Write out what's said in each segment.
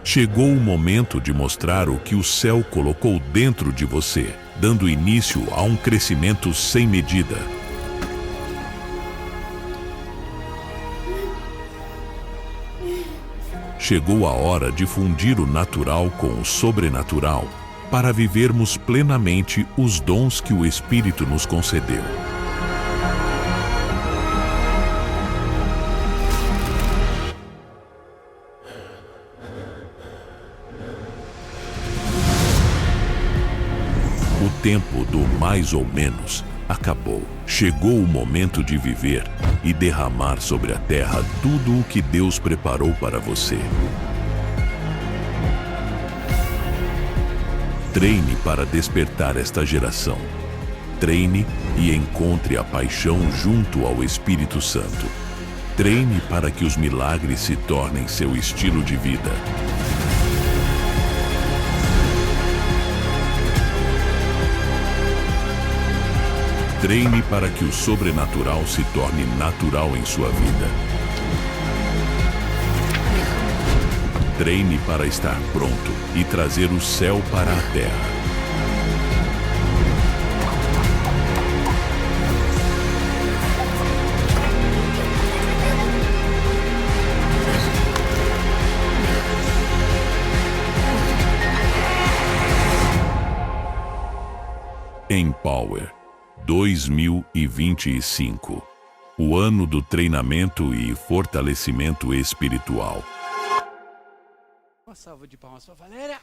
Chegou o momento de mostrar o que o céu colocou dentro de você, dando início a um crescimento sem medida. Chegou a hora de fundir o natural com o sobrenatural, para vivermos plenamente os dons que o Espírito nos concedeu. O tempo do mais ou menos acabou. Chegou o momento de viver e derramar sobre a terra tudo o que Deus preparou para você. Treine para despertar esta geração. Treine e encontre a paixão junto ao Espírito Santo. Treine para que os milagres se tornem seu estilo de vida. Treine para que o sobrenatural se torne natural em sua vida. Treine para estar pronto e trazer o céu para a terra. Empower 2025, o ano do treinamento e fortalecimento espiritual. Uma salva de palmas para a Valéria.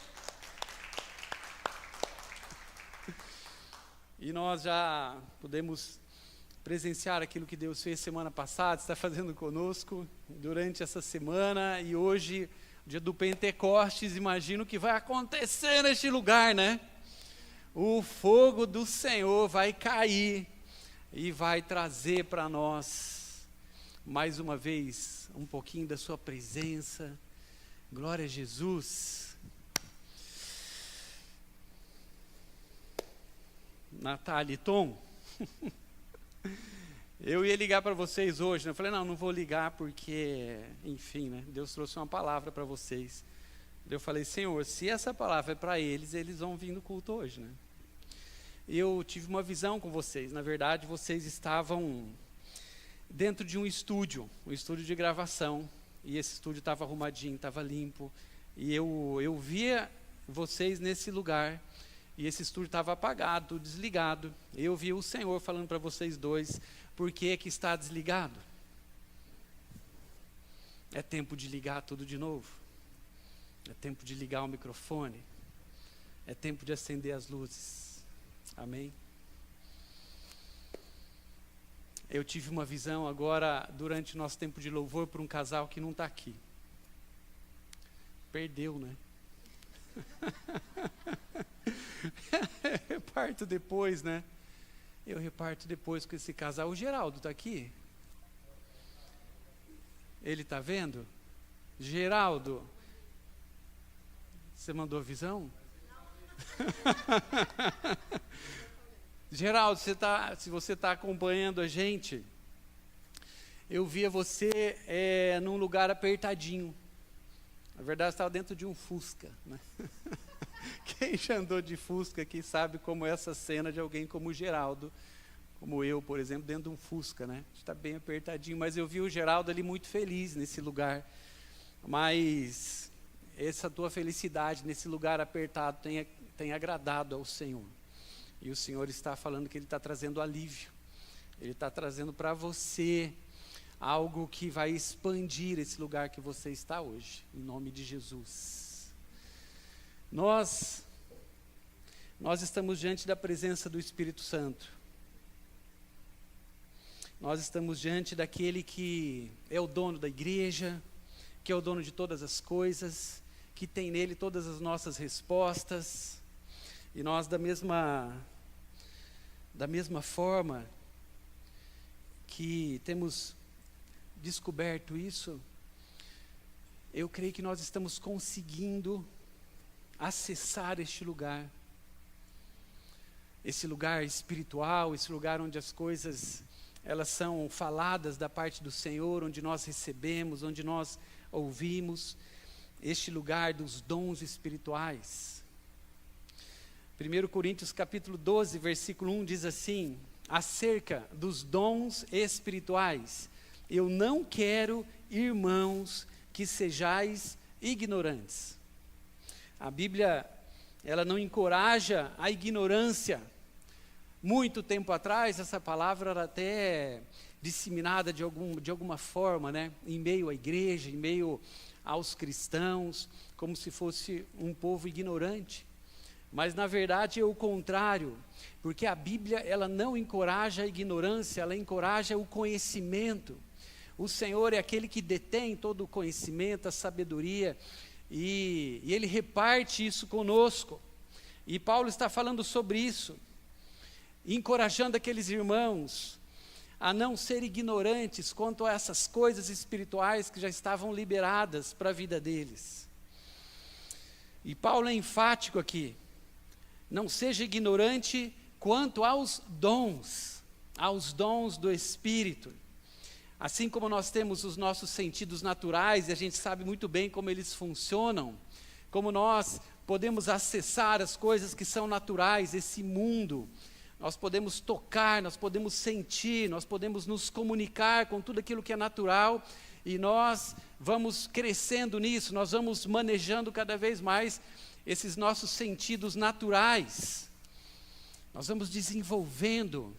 E nós já podemos presenciar aquilo que Deus fez semana passada, está fazendo conosco durante essa semana, e hoje, dia do Pentecostes, imagino que vai acontecer neste lugar, né? O fogo do Senhor vai cair e vai trazer para nós, mais uma vez, um pouquinho da sua presença. Glória a Jesus. Natália e Tom, eu ia ligar para vocês hoje, né? Eu falei, não vou ligar porque, enfim, né? Deus trouxe uma palavra para vocês. Eu falei, Senhor, se essa palavra é para eles, eles vão vir no culto hoje, né? Eu tive uma visão com vocês. Na verdade, vocês estavam dentro de um estúdio de gravação. E esse estúdio estava arrumadinho, estava limpo. E eu via vocês nesse lugar. E esse estúdio estava apagado, desligado. Eu vi o Senhor falando para vocês dois, por que que está desligado? É tempo de ligar tudo de novo. É tempo de ligar o microfone. É tempo de acender as luzes. Amém? Eu tive uma visão agora, durante o nosso tempo de louvor, para um casal que não está aqui. Perdeu, né? Reparto depois, né? Eu reparto depois com esse casal. O Geraldo está aqui? Ele está vendo? Geraldo, você mandou visão? Geraldo, se você está acompanhando a gente, eu via você num lugar apertadinho. Na verdade, estava dentro de um Fusca, né? Quem já andou de Fusca aqui sabe como é essa cena de alguém como o Geraldo, como eu, por exemplo, dentro de um Fusca, né? Está bem apertadinho, mas eu vi o Geraldo ali muito feliz nesse lugar. Mas essa tua felicidade nesse lugar apertado tem agradado ao Senhor. E o Senhor está falando que Ele está trazendo alívio. Ele está trazendo para você algo que vai expandir esse lugar que você está hoje, em nome de Jesus. Nós estamos diante da presença do Espírito Santo. Nós estamos diante daquele que é o dono da igreja, que é o dono de todas as coisas, que tem nele todas as nossas respostas. E nós, da mesma forma que temos descoberto isso, eu creio que nós estamos conseguindo acessar este lugar espiritual, esse lugar onde as coisas elas são faladas da parte do Senhor, onde nós recebemos, onde nós ouvimos, este lugar dos dons espirituais. 1 Coríntios capítulo 12, versículo 1 diz assim: acerca dos dons espirituais, eu não quero, irmãos, que sejais ignorantes. A Bíblia, ela não encoraja a ignorância. Muito tempo atrás, essa palavra era até disseminada de alguma forma, né? Em meio à igreja, em meio aos cristãos, como se fosse um povo ignorante. Mas na verdade é o contrário, porque a Bíblia, ela não encoraja a ignorância, ela encoraja o conhecimento. O Senhor é aquele que detém todo o conhecimento, a sabedoria, e Ele reparte isso conosco. E Paulo está falando sobre isso, encorajando aqueles irmãos a não serem ignorantes quanto a essas coisas espirituais que já estavam liberadas para a vida deles. E Paulo é enfático aqui: não seja ignorante quanto aos dons do Espírito. Assim como nós temos os nossos sentidos naturais, e a gente sabe muito bem como eles funcionam, como nós podemos acessar as coisas que são naturais, esse mundo, nós podemos tocar, nós podemos sentir, nós podemos nos comunicar com tudo aquilo que é natural, e nós vamos crescendo nisso, nós vamos manejando cada vez mais esses nossos sentidos naturais, nós vamos desenvolvendo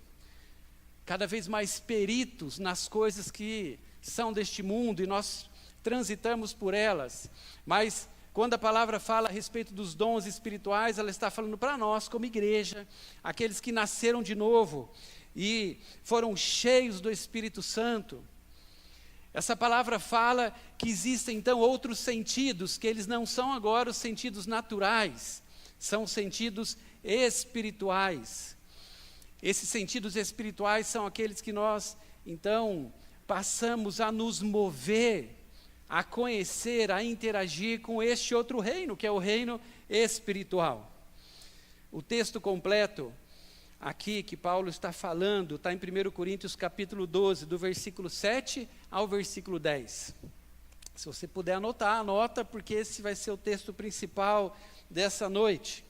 cada vez mais peritos nas coisas que são deste mundo, e nós transitamos por elas. Mas quando a palavra fala a respeito dos dons espirituais, ela está falando para nós como igreja, aqueles que nasceram de novo e foram cheios do Espírito Santo. Essa palavra fala que existem então outros sentidos, que eles não são agora os sentidos naturais, são sentidos espirituais. Esses sentidos espirituais são aqueles que nós, então, passamos a nos mover, a conhecer, a interagir com este outro reino, que é o reino espiritual. O texto completo aqui que Paulo está falando, está em 1 Coríntios capítulo 12, do versículo 7 ao versículo 10. Se você puder anotar, anota, porque esse vai ser o texto principal dessa noite.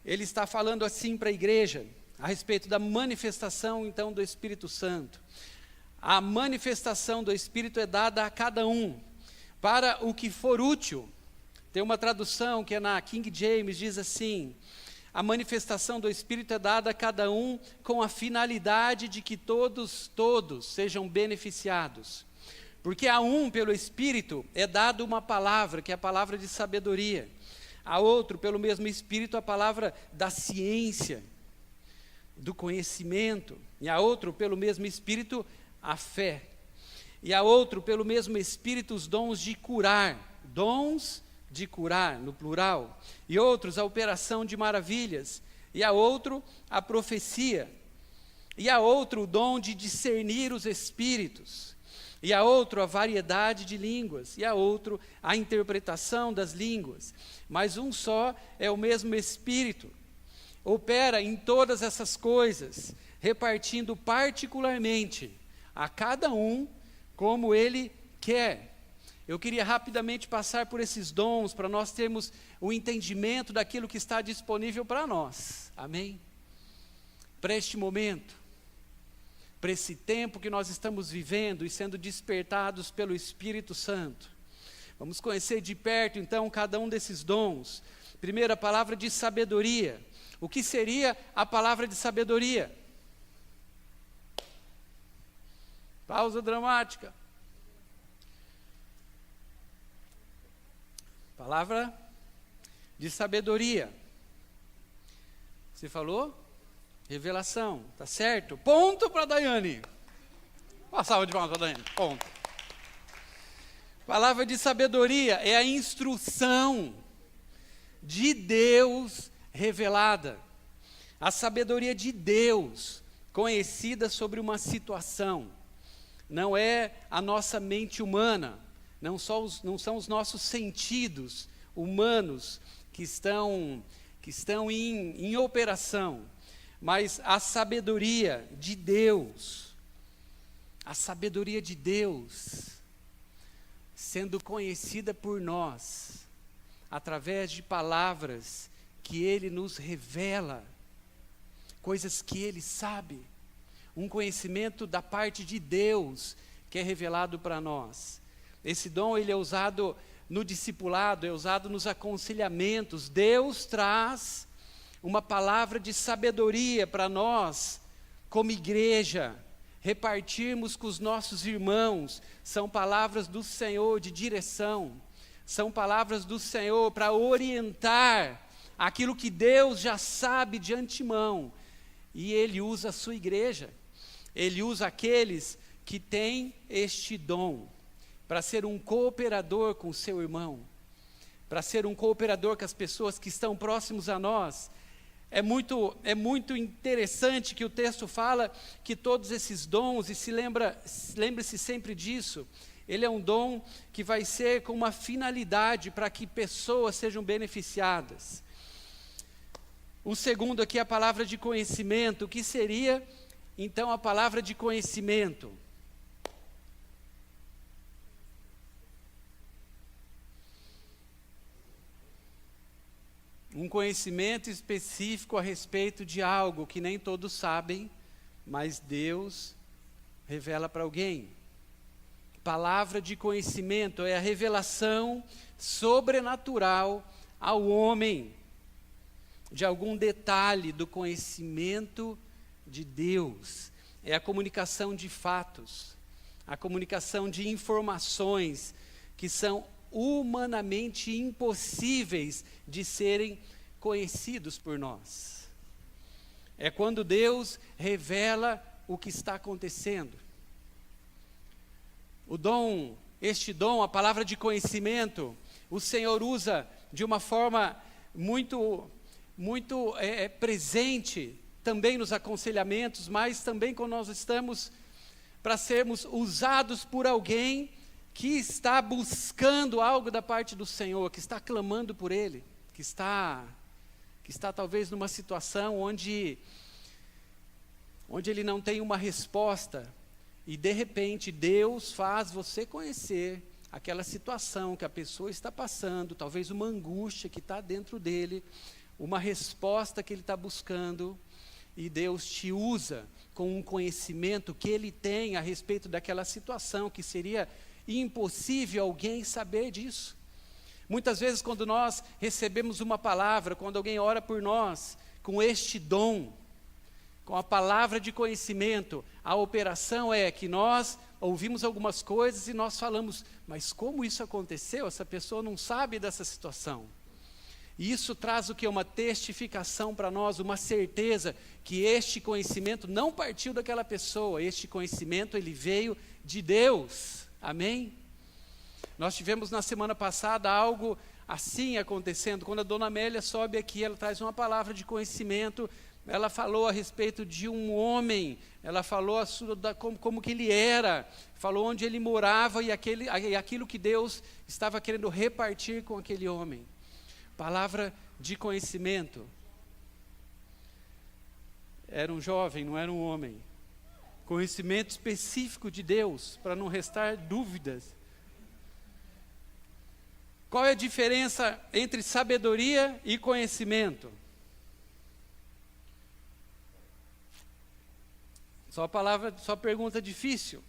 Ele está falando assim para a igreja, a respeito da manifestação, então, do Espírito Santo. A manifestação do Espírito é dada a cada um, para o que for útil. Tem uma tradução que é na King James, diz assim: a manifestação do Espírito é dada a cada um com a finalidade de que todos sejam beneficiados. Porque a um, pelo Espírito, é dado uma palavra, que é a palavra de sabedoria. A outro, pelo mesmo Espírito, a palavra da ciência, do conhecimento. E a outro, pelo mesmo Espírito, a fé. E a outro, pelo mesmo Espírito, os dons de curar, no plural. E outros, a operação de maravilhas. E a outro, a profecia. E a outro, o dom de discernir os espíritos. E a outro, a variedade de línguas. E a outro, a interpretação das línguas. Mas um só é o mesmo Espírito. Opera em todas essas coisas, repartindo particularmente a cada um como ele quer. Eu queria rapidamente passar por esses dons, para nós termos o entendimento daquilo que está disponível para nós. Amém? Para este momento, para esse tempo que nós estamos vivendo e sendo despertados pelo Espírito Santo. Vamos conhecer de perto, então, cada um desses dons. Primeiro, a palavra de sabedoria. O que seria a palavra de sabedoria? Pausa dramática. Palavra de sabedoria. Você falou? Revelação, tá certo? Ponto para a Daiane. Uma salva de palmas para a Daiane. Ponto. Palavra de sabedoria é a instrução de Deus revelada, a sabedoria de Deus conhecida sobre uma situação. Não é a nossa mente humana, não são os nossos sentidos humanos que estão em operação, mas a sabedoria de Deus. a sabedoria de Deus sendo conhecida por nós, através de palavras que Ele nos revela, coisas que Ele sabe, um conhecimento da parte de Deus que é revelado para nós. Esse dom ele é usado no discipulado, é usado nos aconselhamentos. Deus traz uma palavra de sabedoria para nós, como igreja, repartirmos com os nossos irmãos. São palavras do Senhor de direção, são palavras do Senhor para orientar aquilo que Deus já sabe de antemão. E Ele usa a sua igreja, Ele usa aqueles que têm este dom, para ser um cooperador com o seu irmão, para ser um cooperador com as pessoas que estão próximos a nós. É muito interessante que o texto fala que todos esses dons, e lembre-se sempre disso, ele é um dom que vai ser com uma finalidade para que pessoas sejam beneficiadas. O segundo aqui é a palavra de conhecimento. O que seria, então, a palavra de conhecimento? Um conhecimento específico a respeito de algo que nem todos sabem, mas Deus revela para alguém. Palavra de conhecimento é a revelação sobrenatural ao homem de algum detalhe do conhecimento de Deus. É a comunicação de fatos, a comunicação de informações que são humanamente impossíveis de serem conhecidos por nós. É quando Deus revela o que está acontecendo. Este dom, a palavra de conhecimento, o Senhor usa de uma forma muito presente, também nos aconselhamentos, mas também quando nós estamos para sermos usados por alguém que está buscando algo da parte do Senhor, que está clamando por Ele, que está talvez numa situação onde ele não tem uma resposta, e de repente Deus faz você conhecer aquela situação que a pessoa está passando, talvez uma angústia que está dentro dele, uma resposta que ele está buscando, e Deus te usa com um conhecimento que Ele tem a respeito daquela situação, que seria impossível alguém saber disso. Muitas vezes quando nós recebemos uma palavra, quando alguém ora por nós, com este dom, com a palavra de conhecimento, a operação é que nós ouvimos algumas coisas e nós falamos, mas como isso aconteceu? Essa pessoa não sabe dessa situação. E isso traz o que? Uma testificação para nós, uma certeza que este conhecimento não partiu daquela pessoa, este conhecimento ele veio de Deus. Amém? Nós tivemos na semana passada algo assim acontecendo, quando a dona Amélia sobe aqui, ela traz uma palavra de conhecimento, ela falou a respeito de um homem, ela falou como que ele era, falou onde ele morava e aquilo que Deus estava querendo repartir com aquele homem. Palavra de conhecimento. Era um jovem, não era um homem. Conhecimento específico de Deus, para não restar dúvidas. Qual é a diferença entre sabedoria e conhecimento? Só pergunta difícil.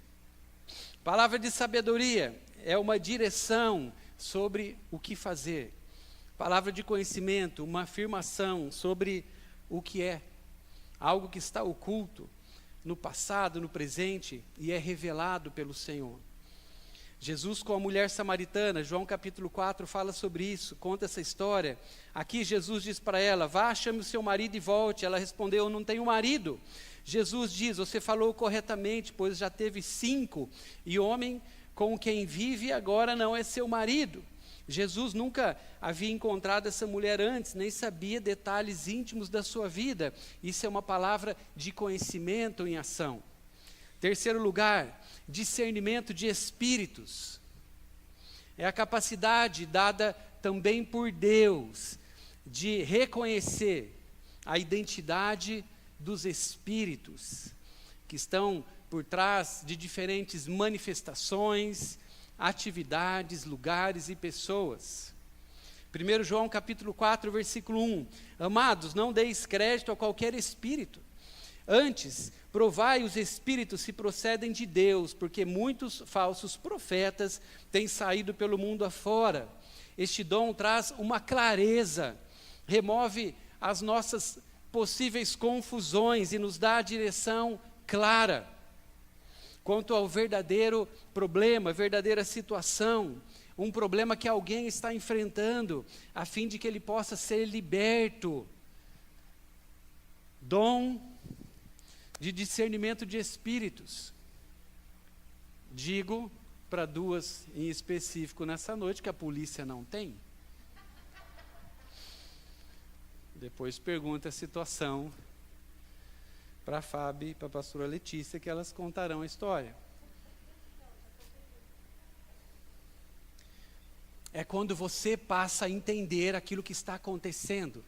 Palavra de sabedoria é uma direção sobre o que fazer. Palavra de conhecimento, uma afirmação sobre o que é. Algo que está oculto no passado, no presente, e é revelado pelo Senhor. Jesus com a mulher samaritana, João capítulo 4 fala sobre isso, conta essa história. Aqui Jesus diz para ela, vá, chame o seu marido e volte. Ela respondeu, eu não tenho marido. Jesus diz, você falou corretamente, pois já teve 5, e o homem com quem vive agora não é seu marido. Jesus nunca havia encontrado essa mulher antes, nem sabia detalhes íntimos da sua vida. Isso é uma palavra de conhecimento em ação. Terceiro lugar, discernimento de espíritos. É a capacidade dada também por Deus de reconhecer a identidade dos espíritos que estão por trás de diferentes manifestações, atividades, lugares e pessoas. 1 João capítulo 4, versículo 1. Amados, não deis crédito a qualquer espírito. Antes, provai os espíritos se procedem de Deus, porque muitos falsos profetas têm saído pelo mundo afora. Este dom traz uma clareza, remove as nossas possíveis confusões e nos dá a direção clara quanto ao verdadeiro problema, verdadeira situação, um problema que alguém está enfrentando, a fim de que ele possa ser liberto. Dom de discernimento de espíritos. Digo para duas em específico nessa noite, que a polícia não tem. Depois pergunta a situação para a Fábio e para a pastora Letícia, que elas contarão a história. É quando você passa a entender aquilo que está acontecendo.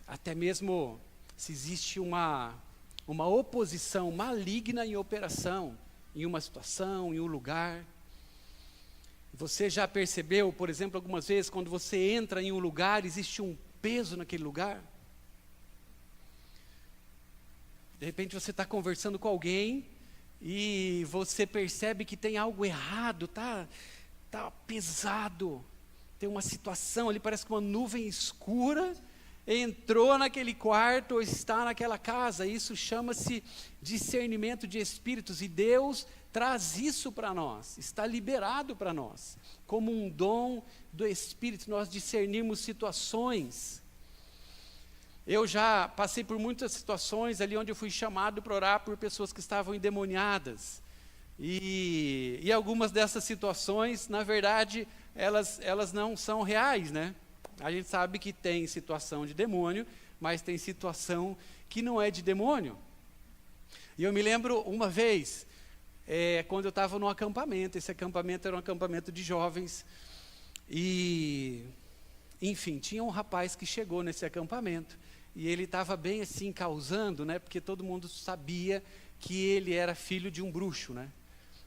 Até mesmo se existe uma oposição maligna em operação, em uma situação, em um lugar. Você já percebeu, por exemplo, algumas vezes, quando você entra em um lugar, existe um peso naquele lugar? De repente você está conversando com alguém e você percebe que tem algo errado, tá pesado, tem uma situação ali, parece que uma nuvem escura entrou naquele quarto ou está naquela casa. Isso chama-se discernimento de espíritos, e Deus traz isso para nós, está liberado para nós, como um dom do Espírito, nós discernimos situações. Eu já passei por muitas situações ali onde eu fui chamado para orar por pessoas que estavam endemoniadas, e algumas dessas situações, na verdade, elas não são reais, né? A gente sabe que tem situação de demônio, mas tem situação que não é de demônio. E eu me lembro uma vez, quando eu estava num acampamento. Esse acampamento era um acampamento de jovens, e, enfim, tinha um rapaz que chegou nesse acampamento, e ele estava bem assim, causando, né, porque todo mundo sabia que ele era filho de um bruxo, né?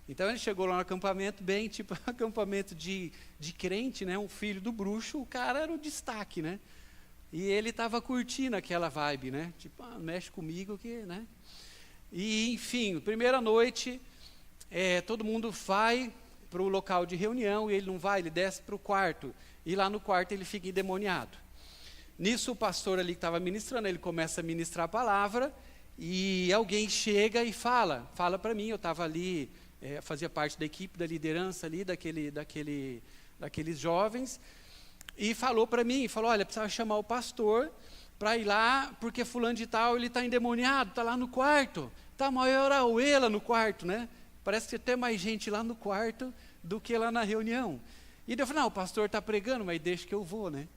Então ele chegou lá no acampamento, bem tipo acampamento de crente, né, um filho do bruxo, o cara era o destaque, né? E ele estava curtindo aquela vibe, né? Tipo, mexe comigo que, né? E, enfim, primeira noite, todo mundo vai para o local de reunião, e ele não vai, ele desce para o quarto, e lá no quarto ele fica endemoniado. Nisso o pastor ali que estava ministrando, ele começa a ministrar a palavra, e alguém chega e fala para mim, eu estava ali, fazia parte da equipe, da liderança ali, daqueles jovens, e falou para mim, olha, precisava chamar o pastor para ir lá, porque fulano de tal, ele está endemoniado, está lá no quarto, está maior auê no quarto, né? Parece que tem mais gente lá no quarto do que lá na reunião. E daí eu falei, não, o pastor está pregando, mas deixa que eu vou, né?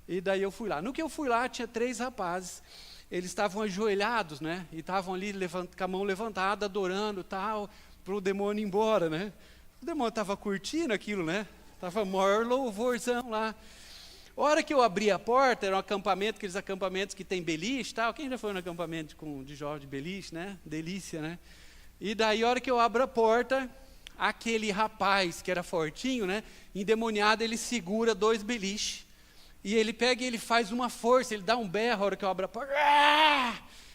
E daí eu fui lá. No que eu fui lá, tinha 3 rapazes, eles estavam ajoelhados, né? E estavam ali com a mão levantada, adorando, tal, para o demônio ir embora, né? O demônio estava curtindo aquilo, né? Estava maior louvorzão lá. A hora que eu abri a porta, era um acampamento, aqueles acampamentos que tem beliche, tal. Quem já foi no acampamento de jovem de beliche, né? Delícia, né? E daí, a hora que eu abro a porta, aquele rapaz que era fortinho, né? Endemoniado, ele segura 2 beliches. E ele pega e ele faz uma força, ele dá um berro a hora que eu abro a porta.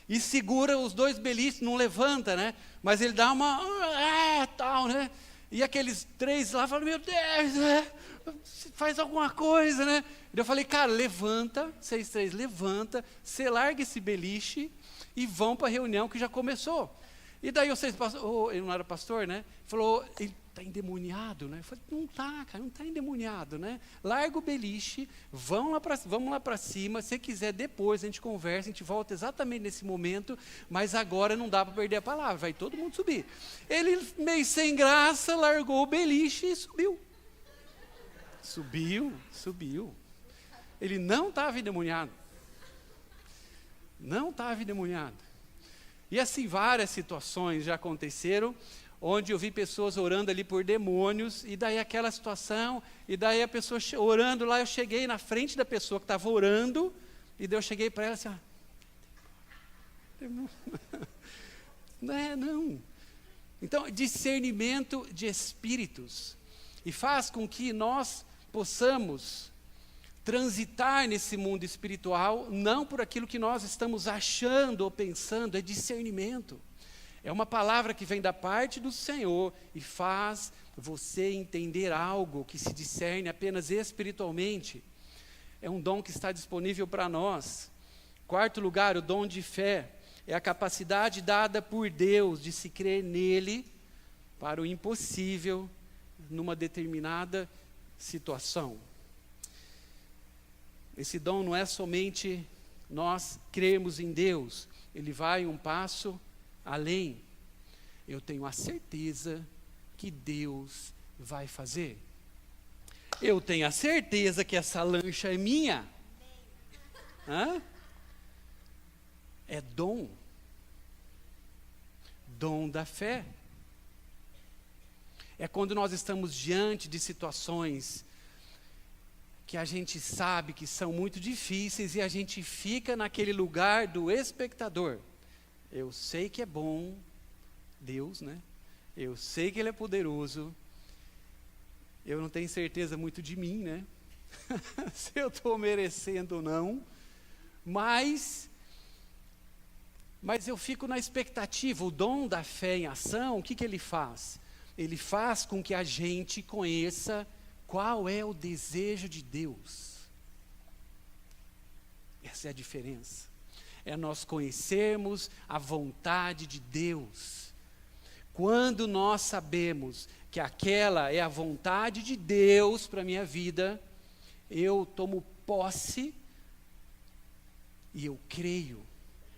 E segura os 2 beliches, não levanta, né? Mas ele dá uma... tal, né? E aqueles 3 lá falam, meu Deus, faz alguma coisa, né? E eu falei, cara, levanta, vocês 3, levanta, você larga esse beliche e vão para a reunião que já começou. E daí vocês, ele não era pastor, né? Falou, ele está endemoniado, né? Eu falei, não está, cara, não está endemoniado, né? Larga o beliche, vamos lá para cima, se quiser depois a gente conversa, a gente volta exatamente nesse momento, mas agora não dá para perder a palavra, vai todo mundo subir. Ele, meio sem graça, largou o beliche e subiu. Subiu. Ele não estava endemoniado. Não estava endemoniado. E assim, várias situações já aconteceram, onde eu vi pessoas orando ali por demônios, e daí aquela situação, e daí a pessoa orando lá, eu cheguei na frente da pessoa que estava orando, e daí eu cheguei para ela assim, Não é, não. Então, discernimento de espíritos. E faz com que nós possamos transitar nesse mundo espiritual, não por aquilo que nós estamos achando ou pensando, é discernimento. É uma palavra que vem da parte do Senhor e faz você entender algo que se discerne apenas espiritualmente. É um dom que está disponível para nós. Quarto lugar, o dom de fé. É a capacidade dada por Deus de se crer nele para o impossível numa determinada situação. Esse dom não é somente nós crermos em Deus, ele vai um passo além. Eu tenho a certeza que Deus vai fazer. Eu tenho a certeza que essa lancha é minha. Hã? É dom. Dom da fé. É quando nós estamos diante de situações que a gente sabe que são muito difíceis e a gente fica naquele lugar do espectador. Eu sei que é bom, Deus, né? Eu sei que Ele é poderoso. Eu não tenho certeza muito de mim, né? Se eu estou merecendo ou não. Mas eu fico na expectativa. O dom da fé em ação, o que ele faz? Ele faz com que a gente conheça qual é o desejo de Deus. Essa é a diferença. É nós conhecermos a vontade de Deus. Quando nós sabemos que aquela é a vontade de Deus para a minha vida, eu tomo posse e eu creio.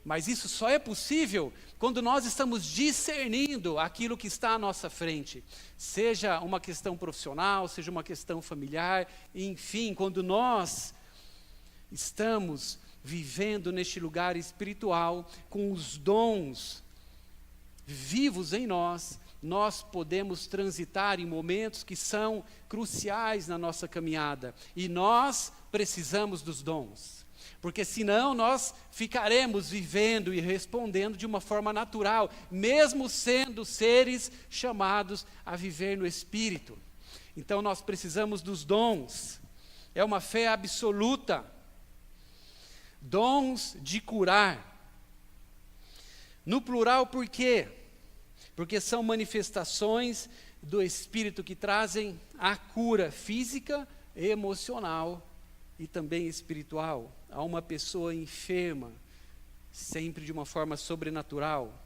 Mas isso só é possível quando nós estamos discernindo aquilo que está à nossa frente. Seja uma questão profissional, seja uma questão familiar, enfim, quando nós estamos vivendo neste lugar espiritual, com os dons vivos em nós, nós podemos transitar em momentos que são cruciais na nossa caminhada. E nós precisamos dos dons. Porque senão nós ficaremos vivendo e respondendo de uma forma natural, mesmo sendo seres chamados a viver no Espírito. Então nós precisamos dos dons. É uma fé absoluta. Dons de curar. No plural, por quê? Porque são manifestações do Espírito que trazem a cura física, emocional e também espiritual. A uma pessoa enferma, sempre de uma forma sobrenatural.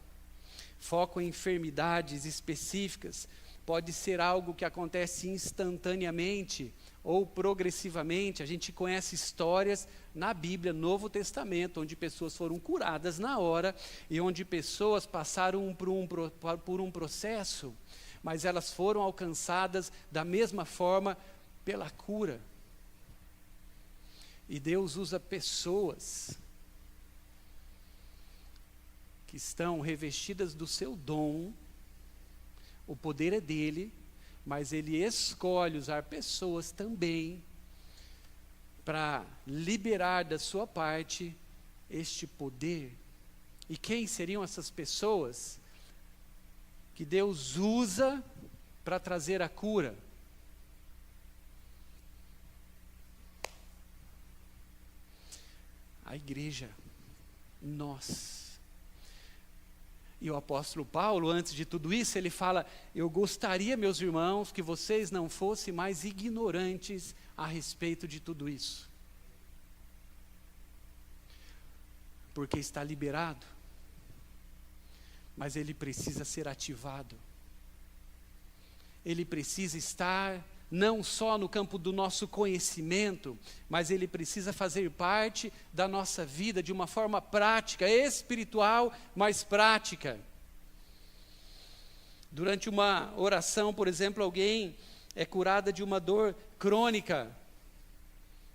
Foco em enfermidades específicas. Pode ser algo que acontece instantaneamente ou progressivamente. A gente conhece histórias na Bíblia, Novo Testamento, onde pessoas foram curadas na hora e onde pessoas passaram por um processo, mas elas foram alcançadas da mesma forma pela cura. E Deus usa pessoas que estão revestidas do seu dom. O poder é dele, mas ele escolhe usar pessoas também para liberar da sua parte este poder. E quem seriam essas pessoas que Deus usa para trazer a cura? A igreja, nós. E o apóstolo Paulo, antes de tudo isso, ele fala: eu gostaria, meus irmãos, que vocês não fossem mais ignorantes a respeito de tudo isso. Porque está liberado, mas ele precisa ser ativado. Ele precisa estar não só no campo do nosso conhecimento, mas ele precisa fazer parte da nossa vida de uma forma prática, espiritual, mas prática. Durante uma oração, por exemplo, alguém é curada de uma dor crônica,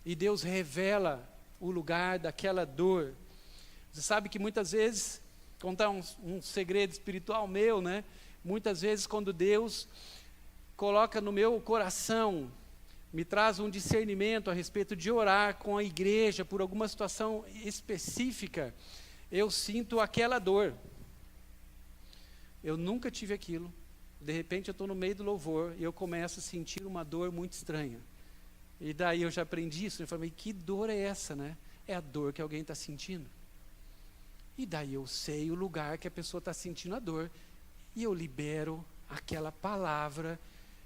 e Deus revela o lugar daquela dor. Você sabe que muitas vezes, contar um segredo espiritual meu, né? Muitas vezes quando Deus coloca no meu coração, me traz um discernimento a respeito de orar com a igreja por alguma situação específica, eu sinto aquela dor. Eu nunca tive aquilo. De repente eu estou no meio do louvor e eu começo a sentir uma dor muito estranha. E daí eu já aprendi isso, eu falei, que dor é essa, né? É a dor que alguém está sentindo. E daí eu sei o lugar que a pessoa está sentindo a dor. E eu libero aquela palavra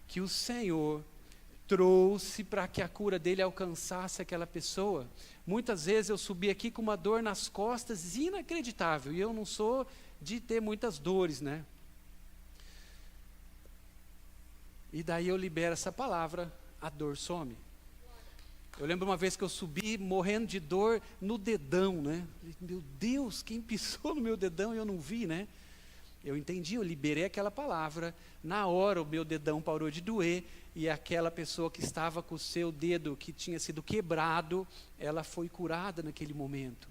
que o Senhor trouxe para que a cura dele alcançasse aquela pessoa. Muitas vezes eu subi aqui com uma dor nas costas inacreditável. E eu não sou de ter muitas dores, né? E daí eu libero essa palavra, a dor some. Eu lembro uma vez que eu subi morrendo de dor no dedão, né? Meu Deus, quem pisou no meu dedão e eu não vi, né? Eu entendi, eu liberei aquela palavra. Na hora o meu dedão parou de doer e aquela pessoa que estava com o seu dedo que tinha sido quebrado, ela foi curada naquele momento.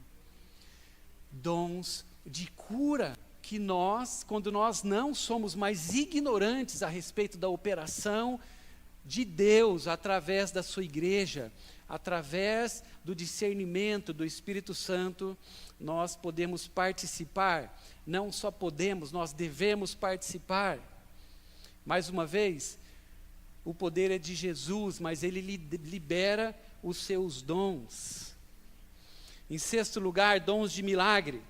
Dons de cura que nós, quando nós não somos mais ignorantes a respeito da operação de Deus através da sua igreja, através do discernimento do Espírito Santo, nós podemos participar. Não só podemos, nós devemos participar. Mais uma vez, o poder é de Jesus, mas Ele libera os seus dons. Em sexto lugar, dons de milagre.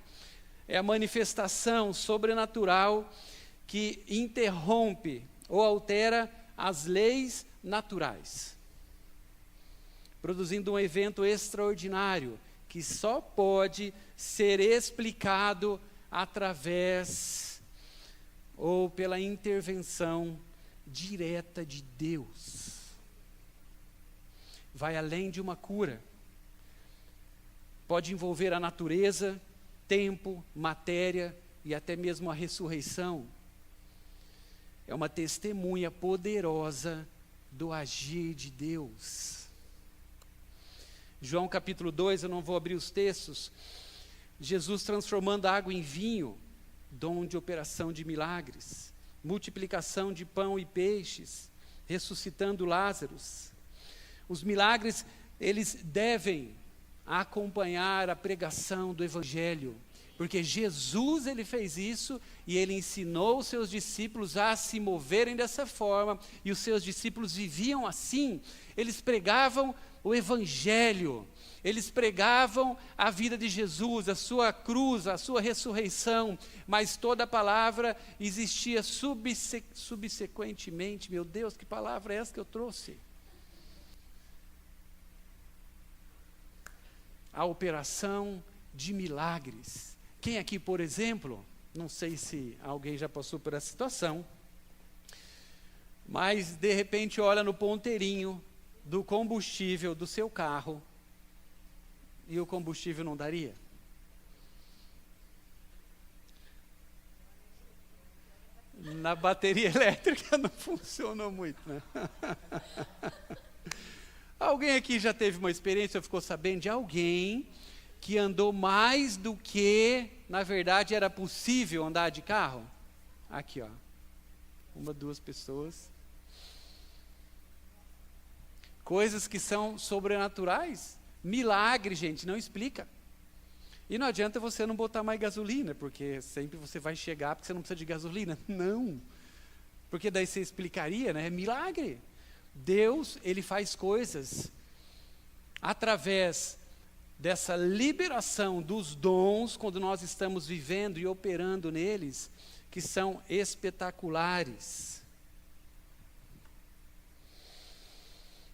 É a manifestação sobrenatural que interrompe ou altera as leis naturais, produzindo um evento extraordinário que só pode ser explicado através ou pela intervenção direta de Deus. Vai além de uma cura. Pode envolver a natureza, tempo, matéria e até mesmo a ressurreição. É uma testemunha poderosa do agir de Deus. João capítulo 2, eu não vou abrir os textos. Jesus transformando a água em vinho, dom de operação de milagres, multiplicação de pão e peixes, ressuscitando Lázaro. Os milagres, eles devem acompanhar a pregação do Evangelho, porque Jesus, ele fez isso e ele ensinou os seus discípulos a se moverem dessa forma, e os seus discípulos viviam assim. Eles pregavam o Evangelho, eles pregavam a vida de Jesus, a sua cruz, a sua ressurreição, mas toda a palavra existia subsequentemente. Meu Deus, que palavra é essa que eu trouxe? A operação de milagres. Quem aqui, por exemplo, não sei se alguém já passou por essa situação, mas de repente olha no ponteirinho do combustível do seu carro e o combustível não daria? Na bateria elétrica não funcionou muito, né? Alguém aqui já teve uma experiência, ou ficou sabendo de alguém que andou mais do que, na verdade, era possível andar de carro? Aqui, ó. 1, 2 pessoas. Coisas que são sobrenaturais. Milagre, gente, não explica. E não adianta você não botar mais gasolina, porque sempre você vai chegar porque você não precisa de gasolina. Não. Porque daí você explicaria, né? É milagre. Deus, ele faz coisas através dessa liberação dos dons, quando nós estamos vivendo e operando neles, que são espetaculares.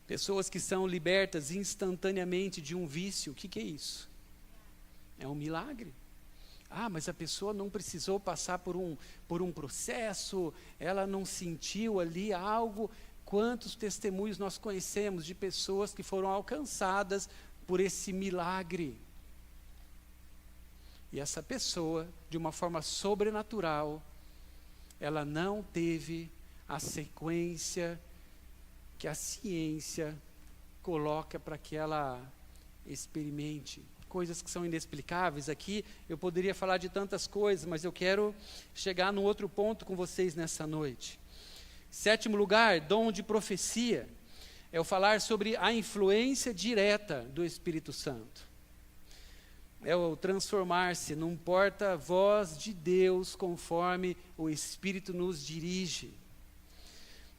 Pessoas que são libertas instantaneamente de um vício, o que é isso? É um milagre. Ah, mas a pessoa não precisou passar por um processo, ela não sentiu ali algo. Quantos testemunhos nós conhecemos de pessoas que foram alcançadas por esse milagre? E essa pessoa, de uma forma sobrenatural, ela não teve a sequência que a ciência coloca para que ela experimente. Coisas que são inexplicáveis. Aqui eu poderia falar de tantas coisas, mas eu quero chegar num outro ponto com vocês nessa noite. Sétimo lugar, dom de profecia. É o falar sobre a influência direta do Espírito Santo. é o transformar-se num porta-voz de Deus conforme o Espírito nos dirige.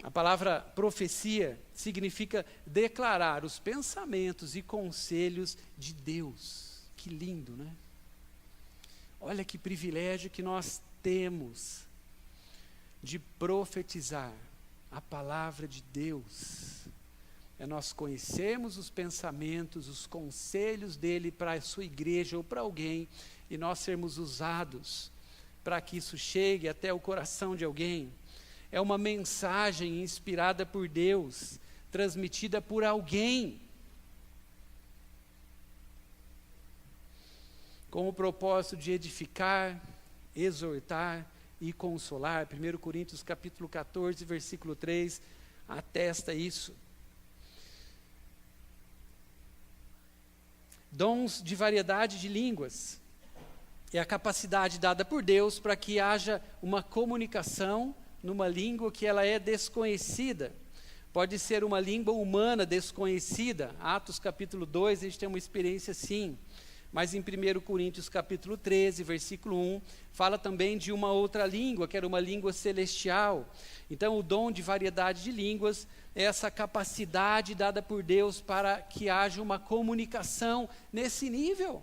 A palavra profecia significa declarar os pensamentos e conselhos de Deus. Que lindo, né? Olha que privilégio que nós temos de profetizar a palavra de Deus. É nós conhecermos os pensamentos, os conselhos dele para a sua igreja ou para alguém, e nós sermos usados para que isso chegue até o coração de alguém. É uma mensagem inspirada por Deus, transmitida por alguém, com o propósito de edificar, exortar e consolar. 1 Coríntios capítulo 14, versículo 3, atesta isso. Dons de variedade de línguas é a capacidade dada por Deus para que haja uma comunicação numa língua que ela é desconhecida. Pode ser uma língua humana desconhecida. Atos capítulo 2, a gente tem uma experiência assim. Mas em 1 Coríntios capítulo 13, versículo 1, fala também de uma outra língua, que era uma língua celestial. Então o dom de variedade de línguas é essa capacidade dada por Deus para que haja uma comunicação nesse nível.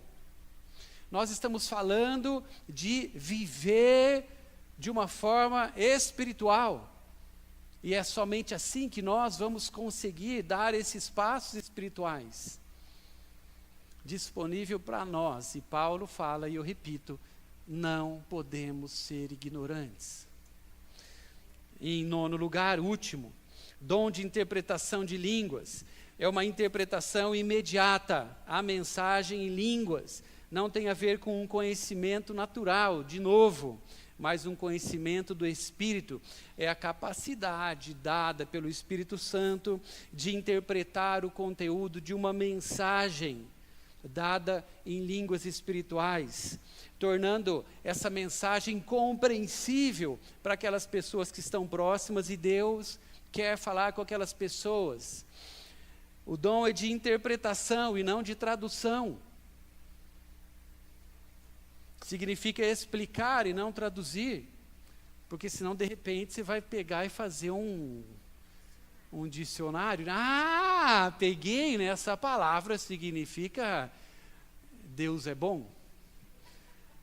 Nós estamos falando de viver de uma forma espiritual. E é somente assim que nós vamos conseguir dar esses passos espirituais disponível para nós. E Paulo fala, e eu repito, não podemos ser ignorantes. E em 9º lugar, último, dom de interpretação de línguas. É uma interpretação imediata. A mensagem em línguas não tem a ver com um conhecimento natural, de novo, mas um conhecimento do Espírito. É a capacidade dada pelo Espírito Santo de interpretar o conteúdo de uma mensagem dada em línguas espirituais, tornando essa mensagem compreensível para aquelas pessoas que estão próximas, e Deus quer falar com aquelas pessoas. O dom é de interpretação e não de tradução. Significa explicar e não traduzir, porque senão de repente você vai pegar e fazer um dicionário. Ah, peguei, né? Essa palavra significa Deus é bom.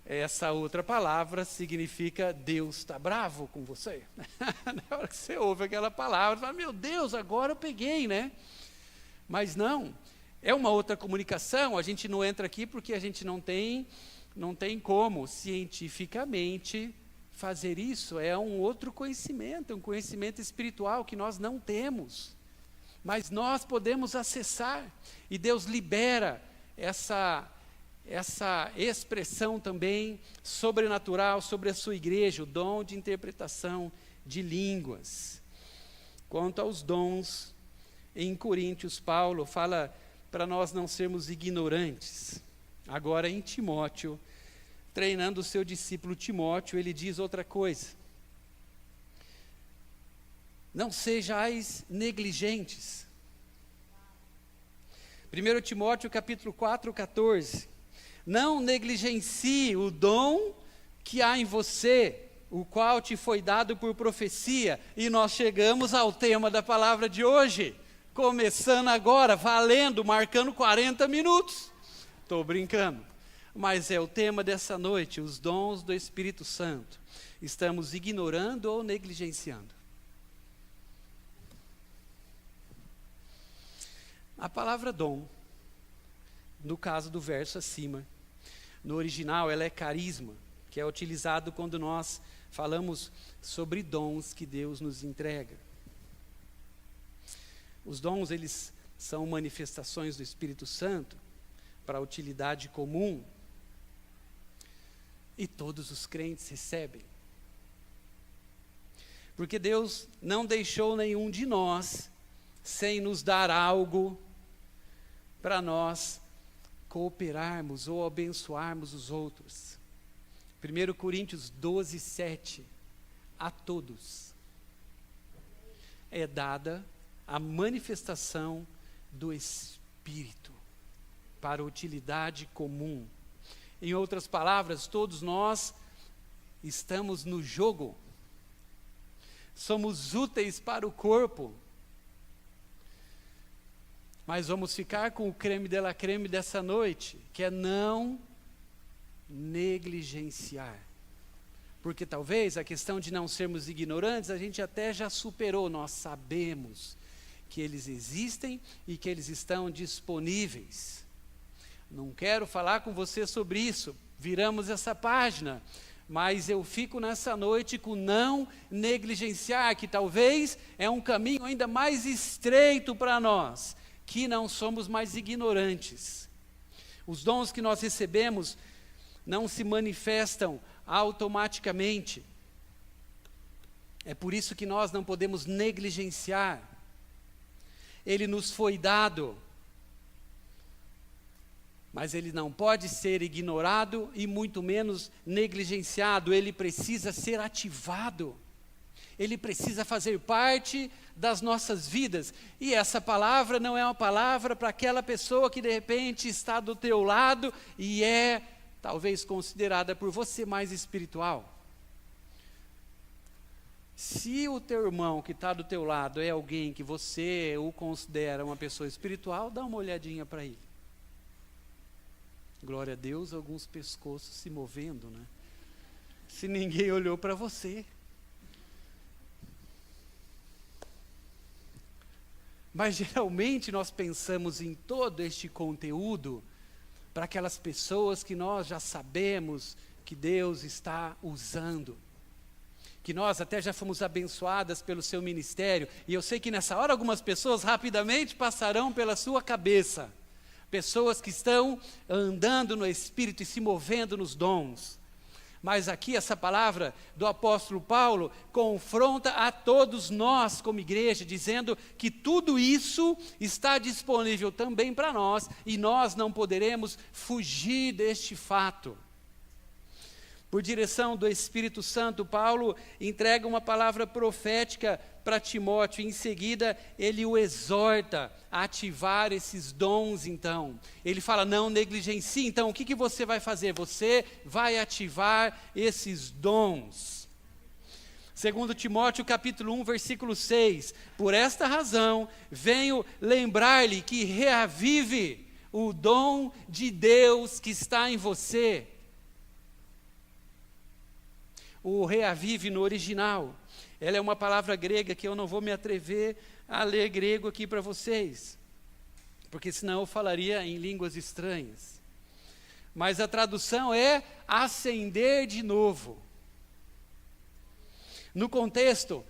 Essa outra palavra significa Deus está bravo com você. Na hora que você ouve aquela palavra, você fala, meu Deus, agora eu peguei, né? Mas não, é uma outra comunicação. A gente não entra aqui porque a gente não tem como cientificamente fazer isso. É um outro conhecimento, um conhecimento espiritual que nós não temos, mas nós podemos acessar, e Deus libera essa expressão também sobrenatural sobre a sua igreja, o dom de interpretação de línguas. Quanto aos dons, em Coríntios, Paulo fala para nós não sermos ignorantes. Agora em Timóteo, treinando o seu discípulo Timóteo, ele diz outra coisa. Não sejais negligentes. 1 Timóteo capítulo 4, 14. Não negligencie o dom que há em você, o qual te foi dado por profecia. E nós chegamos ao tema da palavra de hoje, começando agora, valendo, marcando 40 minutos. Estou brincando, mas é o tema dessa noite, os dons do Espírito Santo. Estamos ignorando ou negligenciando? A palavra dom, no caso do verso acima, no original ela é carisma, que é utilizado quando nós falamos sobre dons que Deus nos entrega. Os dons, eles são manifestações do Espírito Santo para a utilidade comum, e todos os crentes recebem. Porque Deus não deixou nenhum de nós sem nos dar algo para nós cooperarmos ou abençoarmos os outros. 1 Coríntios 12, 7. A todos é dada a manifestação do Espírito para utilidade comum. Em outras palavras, todos nós estamos no jogo. Somos úteis para o corpo. Mas vamos ficar com o creme de la creme dessa noite, que é não negligenciar. Porque talvez a questão de não sermos ignorantes, a gente até já superou. Nós sabemos que eles existem e que eles estão disponíveis. Não quero falar com você sobre isso, viramos essa página. Mas eu fico nessa noite com não negligenciar, que talvez é um caminho ainda mais estreito para nós, que não somos mais ignorantes. Os dons que nós recebemos não se manifestam automaticamente. É por isso que nós não podemos negligenciar. Ele nos foi dado, mas ele não pode ser ignorado e muito menos negligenciado. Ele precisa ser ativado. Ele precisa fazer parte das nossas vidas. E essa palavra não é uma palavra para aquela pessoa que de repente está do teu lado e é talvez considerada por você mais espiritual. Se o teu irmão que está do teu lado é alguém que você o considera uma pessoa espiritual, dá uma olhadinha para ele. Glória a Deus, alguns pescoços se movendo, né? Se ninguém olhou para você. Mas geralmente nós pensamos em todo este conteúdo para aquelas pessoas que nós já sabemos que Deus está usando. Que nós até já fomos abençoadas pelo seu ministério. E eu sei que nessa hora algumas pessoas rapidamente passarão pela sua cabeça. Pessoas que estão andando no Espírito e se movendo nos dons. Mas aqui essa palavra do apóstolo Paulo confronta a todos nós como igreja, dizendo que tudo isso está disponível também para nós e nós não poderemos fugir deste fato. Por direção do Espírito Santo, Paulo entrega uma palavra profética para Timóteo. Em seguida, ele o exorta a ativar esses dons, então. Ele fala, não negligencie. Então, o que você vai fazer? Você vai ativar esses dons. Segundo Timóteo, capítulo 1, versículo 6. Por esta razão, venho lembrar-lhe que reavive o dom de Deus que está em você. O reavive no original, ela é uma palavra grega que eu não vou me atrever a ler grego aqui para vocês, porque senão eu falaria em línguas estranhas. Mas a tradução é acender de novo. No contexto,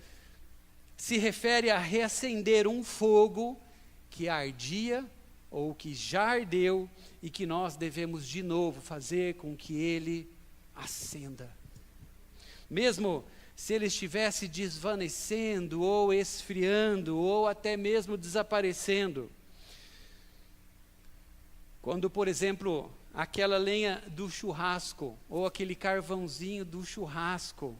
se refere a reacender um fogo que ardia ou que já ardeu e que nós devemos de novo fazer com que ele acenda. Mesmo se ele estivesse desvanecendo, ou esfriando, ou até mesmo desaparecendo. Quando, por exemplo, aquela lenha do churrasco, ou aquele carvãozinho do churrasco,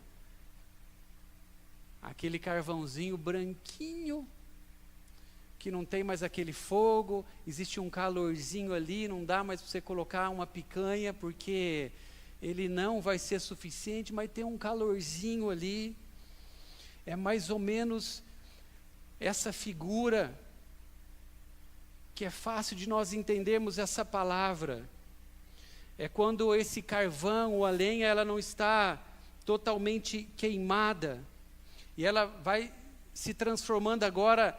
aquele carvãozinho branquinho, que não tem mais aquele fogo, existe um calorzinho ali, não dá mais para você colocar uma picanha, porque ele não vai ser suficiente, mas tem um calorzinho ali. É mais ou menos essa figura que é fácil de nós entendermos essa palavra. É quando esse carvão ou a lenha, ela não está totalmente queimada, e ela vai se transformando agora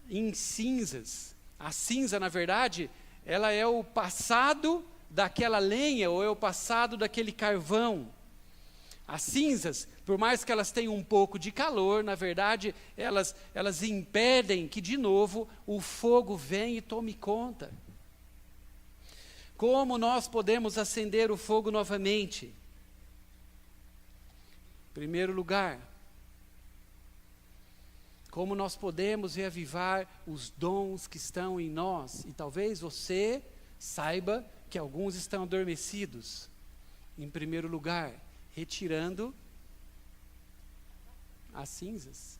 em cinzas. A cinza, na verdade, ela é o passado daquela lenha, ou é o passado daquele carvão. As cinzas, por mais que elas tenham um pouco de calor, na verdade, elas impedem que de novo o fogo venha e tome conta. Como nós podemos acender o fogo novamente? Em primeiro lugar, como nós podemos reavivar os dons que estão em nós? E talvez você saiba que alguns estão adormecidos. Em primeiro lugar, retirando as cinzas.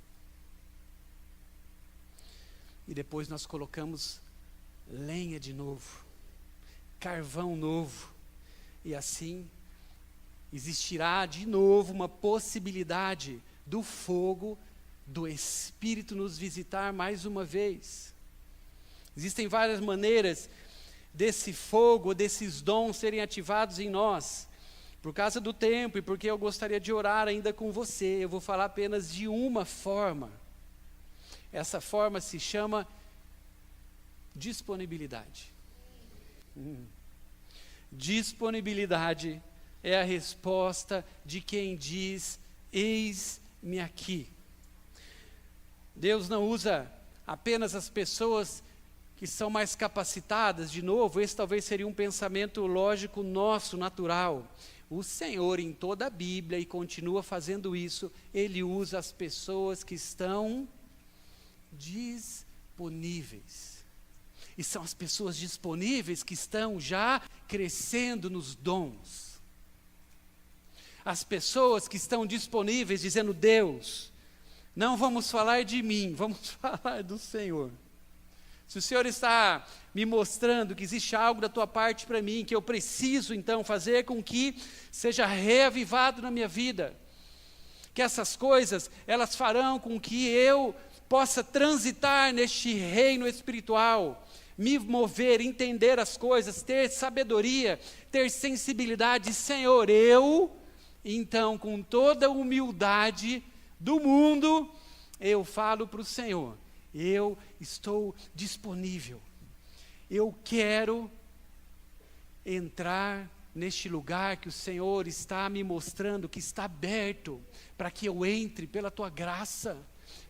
E depois nós colocamos lenha de novo, carvão novo, E assim, existirá de novo uma possibilidade do fogo do Espírito nos visitar mais uma vez. Existem várias maneiras desse fogo, desses dons serem ativados em nós. Por causa do tempo e porque eu gostaria de orar ainda com você, eu vou falar apenas de uma forma. Essa forma se chama disponibilidade. Disponibilidade é a resposta de quem diz: eis-me aqui. Deus não usa apenas as pessoas que são mais capacitadas. De novo, esse talvez seria um pensamento lógico nosso, natural. O Senhor, em toda a Bíblia, e continua fazendo isso, Ele usa as pessoas que estão disponíveis. E são as pessoas disponíveis que estão já crescendo nos dons. As pessoas que estão disponíveis dizendo: Deus, não vamos falar de mim, vamos falar do Senhor. Se o Senhor está me mostrando que existe algo da tua parte para mim, que eu preciso então fazer com que seja reavivado na minha vida, que essas coisas, elas farão com que eu possa transitar neste reino espiritual, me mover, entender as coisas, ter sabedoria, ter sensibilidade. Senhor, eu, então, com toda a humildade do mundo, eu falo para o Senhor: eu estou disponível, eu quero entrar neste lugar que o Senhor está me mostrando, que está aberto, para que eu entre pela tua graça,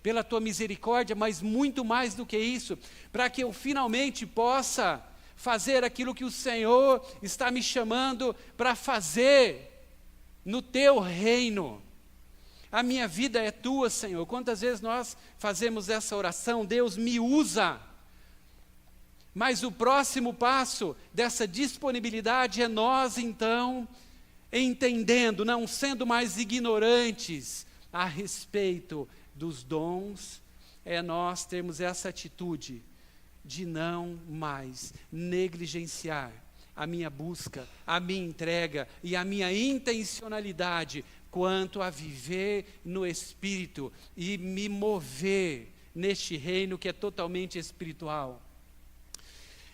pela tua misericórdia, mas muito mais do que isso, para que eu finalmente possa fazer aquilo que o Senhor está me chamando para fazer no teu reino. A minha vida é tua, Senhor. Quantas vezes nós fazemos essa oração: Deus, me usa. Mas o próximo passo dessa disponibilidade é nós, então, entendendo, não sendo mais ignorantes a respeito dos dons, é nós termos essa atitude de não mais negligenciar a minha busca, a minha entrega e a minha intencionalidade quanto a viver no Espírito e me mover neste reino que é totalmente espiritual.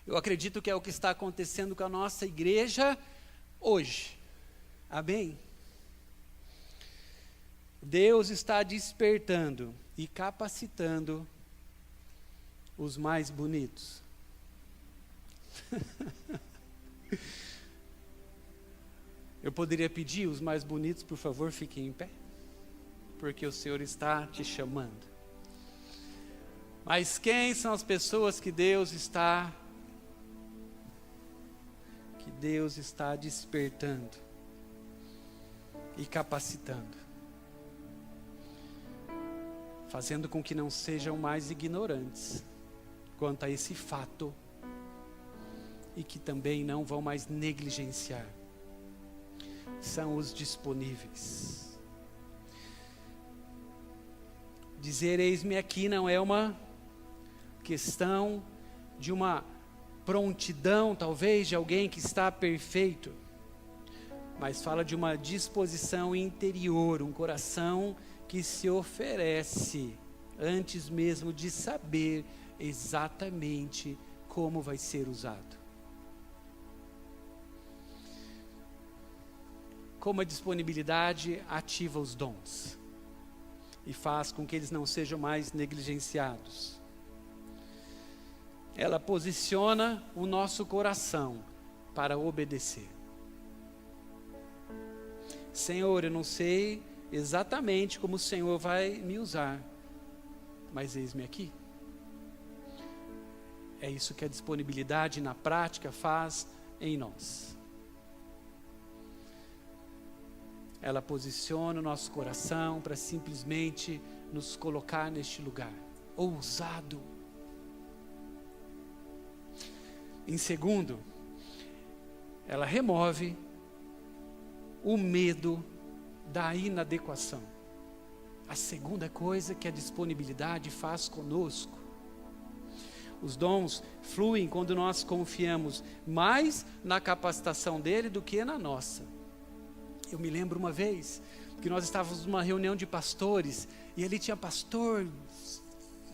Eu acredito que é o que está acontecendo com a nossa igreja hoje. Amém? Deus está despertando e capacitando os mais bonitos. Eu poderia pedir: os mais bonitos, por favor, fiquem em pé, porque o Senhor está te chamando. Mas quem são as pessoas que Deus está despertando e capacitando, fazendo com que não sejam mais ignorantes quanto a esse fato e que também não vão mais negligenciar? São os disponíveis. Dizer eis-me aqui não é uma questão de uma prontidão, talvez, de alguém que está perfeito, mas fala de uma disposição interior, um coração que se oferece antes mesmo de saber exatamente como vai ser usado. Como a disponibilidade ativa os dons e faz com que eles não sejam mais negligenciados. Ela posiciona o nosso coração para obedecer. Senhor, eu não sei exatamente como o Senhor vai me usar, mas eis-me aqui. É isso que a disponibilidade na prática faz em nós. Ela posiciona o nosso coração para simplesmente nos colocar neste lugar ousado. Em segundo, ela remove o medo da inadequação. A segunda coisa que a disponibilidade faz conosco. Os dons fluem quando nós confiamos mais na capacitação dele do que na nossa. Eu me lembro uma vez que nós estávamos numa reunião de pastores, e ali tinha pastor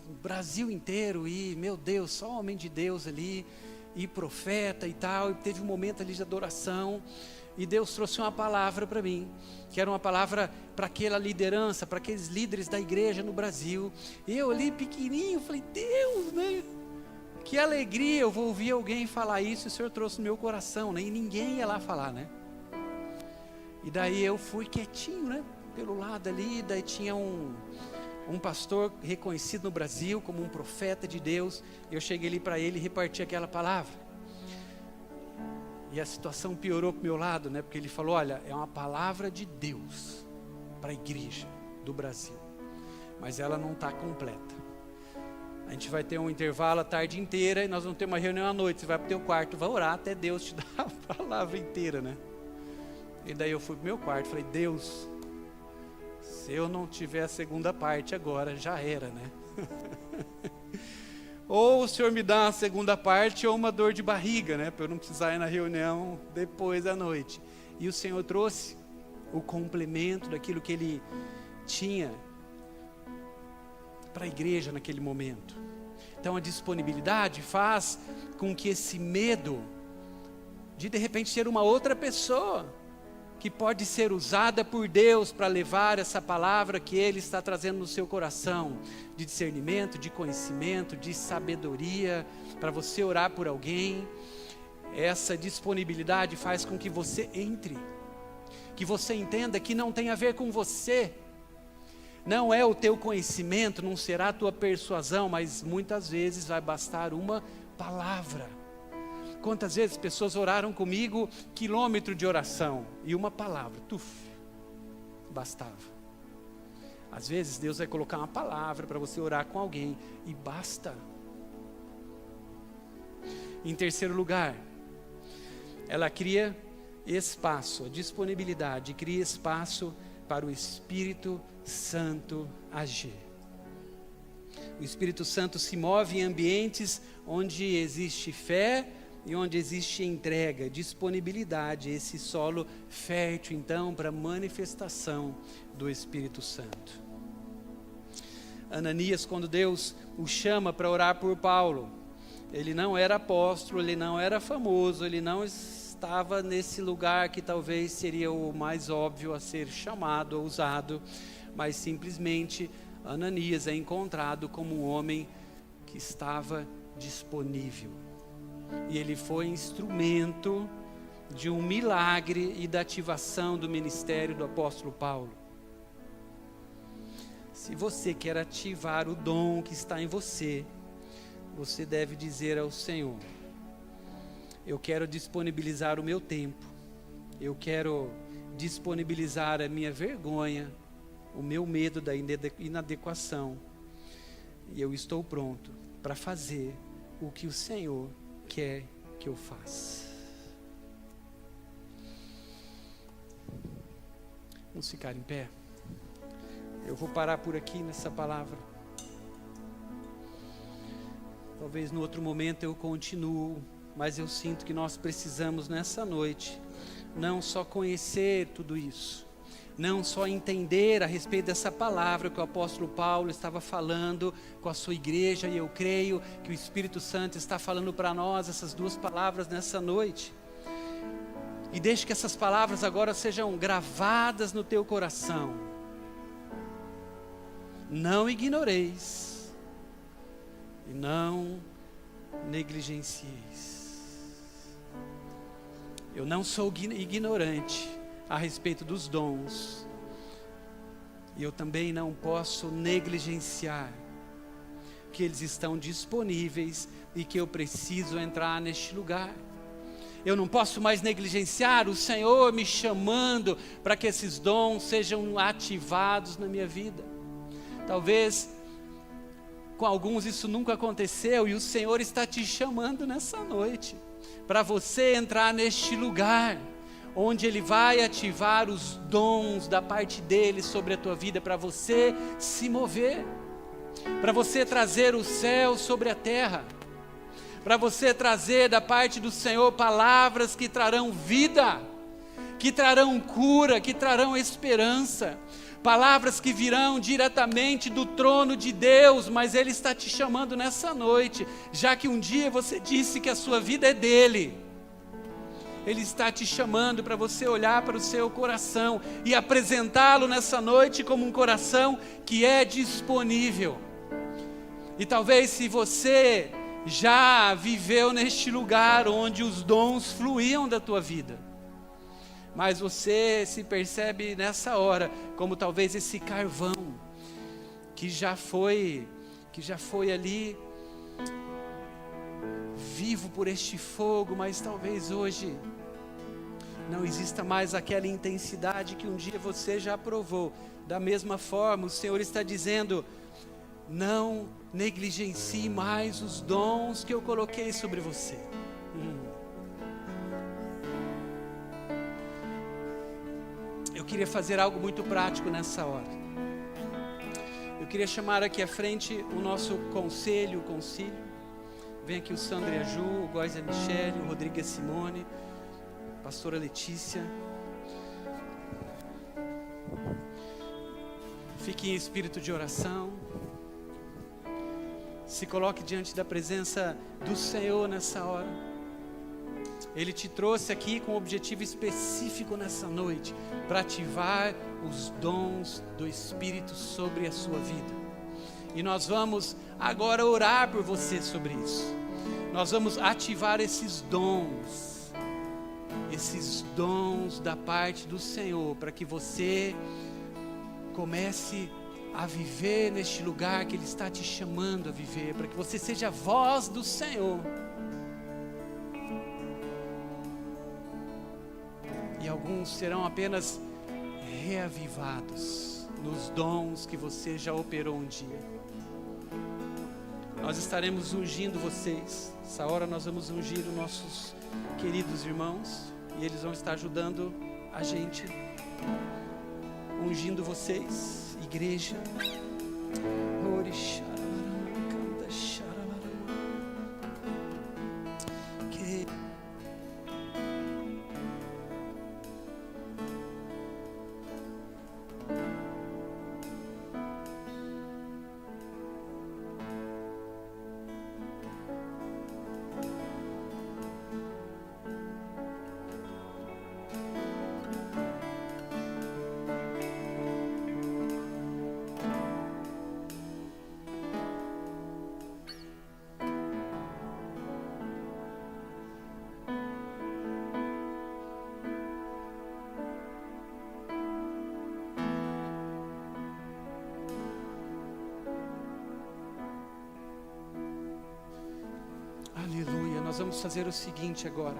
no Brasil inteiro, e meu Deus, só homem de Deus ali, e profeta e tal, e teve um momento ali de adoração, e Deus trouxe uma palavra para mim, que era uma palavra para aquela liderança, para aqueles líderes da igreja no Brasil. E eu ali pequenininho, falei, Deus, né? Que alegria, eu vou ouvir alguém falar isso, e o Senhor trouxe no meu coração, né? E ninguém ia lá falar, né? E daí eu fui quietinho, né? Pelo lado ali, daí tinha um pastor reconhecido no Brasil como um profeta de Deus. Eu cheguei ali para ele e reparti aquela palavra. E a situação piorou para o meu lado, né? Porque ele falou, olha, é uma palavra de Deus para a igreja do Brasil, mas ela não está completa. A gente vai ter um intervalo a tarde inteira e nós vamos ter uma reunião à noite. Você vai para o teu quarto, vai orar até Deus te dar a palavra inteira, né? E daí eu fui para o meu quarto e falei, Deus, se eu não tiver a segunda parte agora, já era, né? Ou o Senhor me dá uma segunda parte ou uma dor de barriga, né? Para eu não precisar ir na reunião depois da noite. E o Senhor trouxe o complemento daquilo que Ele tinha para a igreja naquele momento. Então a disponibilidade faz com que esse medo de repente ser uma outra pessoa que pode ser usada por Deus para levar essa palavra que Ele está trazendo no seu coração, de discernimento, de conhecimento, de sabedoria, para você orar por alguém. Essa disponibilidade faz com que você entre, que você entenda que não tem a ver com você, não é o teu conhecimento, não será a tua persuasão, mas muitas vezes vai bastar uma palavra. Quantas vezes pessoas oraram comigo, quilômetro de oração, e uma palavra, bastava. Às vezes Deus vai colocar uma palavra para você orar com alguém, e basta. Em terceiro lugar, ela cria espaço, a disponibilidade cria espaço para o Espírito Santo agir. O Espírito Santo se move em ambientes onde existe fé, e onde existe entrega, disponibilidade, esse solo fértil então para a manifestação do Espírito Santo. Ananias, quando Deus o chama para orar por Paulo, ele não era apóstolo, ele não era famoso, ele não estava nesse lugar que talvez seria o mais óbvio a ser chamado ou usado, mas simplesmente Ananias é encontrado como um homem que estava disponível. E ele foi instrumento de um milagre e da ativação do ministério do apóstolo Paulo. Se você quer ativar o dom que está em você, você deve dizer ao Senhor, eu quero disponibilizar o meu tempo, eu quero disponibilizar a minha vergonha, o meu medo da inadequação, e eu estou pronto para fazer o que o Senhor quer que eu faça. Vamos ficar em pé. Eu vou parar por aqui nessa palavra. Talvez no outro momento eu continuo, mas eu sinto que nós precisamos nessa noite não só conhecer tudo isso, não só entender a respeito dessa palavra que o apóstolo Paulo estava falando com a sua igreja, e eu creio que o Espírito Santo está falando para nós essas duas palavras nessa noite. E deixe que essas palavras agora sejam gravadas no teu coração. Não ignoreis e não negligencieis. Eu não sou ignorante a respeito dos dons, e eu também não posso negligenciar que eles estão disponíveis e que eu preciso entrar neste lugar. Eu não posso mais negligenciar o Senhor me chamando para que esses dons sejam ativados na minha vida. Talvez com alguns isso nunca aconteceu, e o Senhor está te chamando nessa noite para você entrar neste lugar onde Ele vai ativar os dons da parte dEle sobre a tua vida, para você se mover, para você trazer o céu sobre a terra. para você trazer da parte do Senhor palavras que trarão vida, que trarão cura, que trarão esperança, palavras que virão diretamente do trono de Deus, mas Ele está te chamando nessa noite, já que um dia você disse que a sua vida é dEle. Ele está te chamando para você olhar para o seu coração e apresentá-lo nessa noite como um coração que é disponível. E talvez se você já viveu neste lugar onde os dons fluíam da tua vida, mas você se percebe nessa hora como talvez esse carvão que já foi ali vivo por este fogo, mas talvez hoje não exista mais aquela intensidade que um dia você já provou. Da mesma forma, o Senhor está dizendo: não negligencie mais os dons que eu coloquei sobre você. Eu queria fazer algo muito prático nessa hora. Eu queria chamar aqui à frente o nosso concílio. Vem aqui o Sandro e a Ju, o Góis e a Michele, o Rodrigo e a Simone, a pastora Letícia. Fique em espírito de oração. Se coloque diante da presença do Senhor nessa hora. Ele te trouxe aqui com um objetivo específico nessa noite, para ativar os dons do Espírito sobre a sua vida. E nós vamos agora orar por você sobre isso. Nós vamos ativar esses dons da parte do Senhor, para que você comece a viver neste lugar que Ele está te chamando a viver, para que você seja a voz do Senhor. E alguns serão apenas reavivados nos dons que você já operou um dia. Nós estaremos ungindo vocês. Essa hora nós vamos ungir os nossos queridos irmãos, e eles vão estar ajudando a gente, ungindo vocês, igreja. Aleluia. Nós vamos fazer o seguinte agora.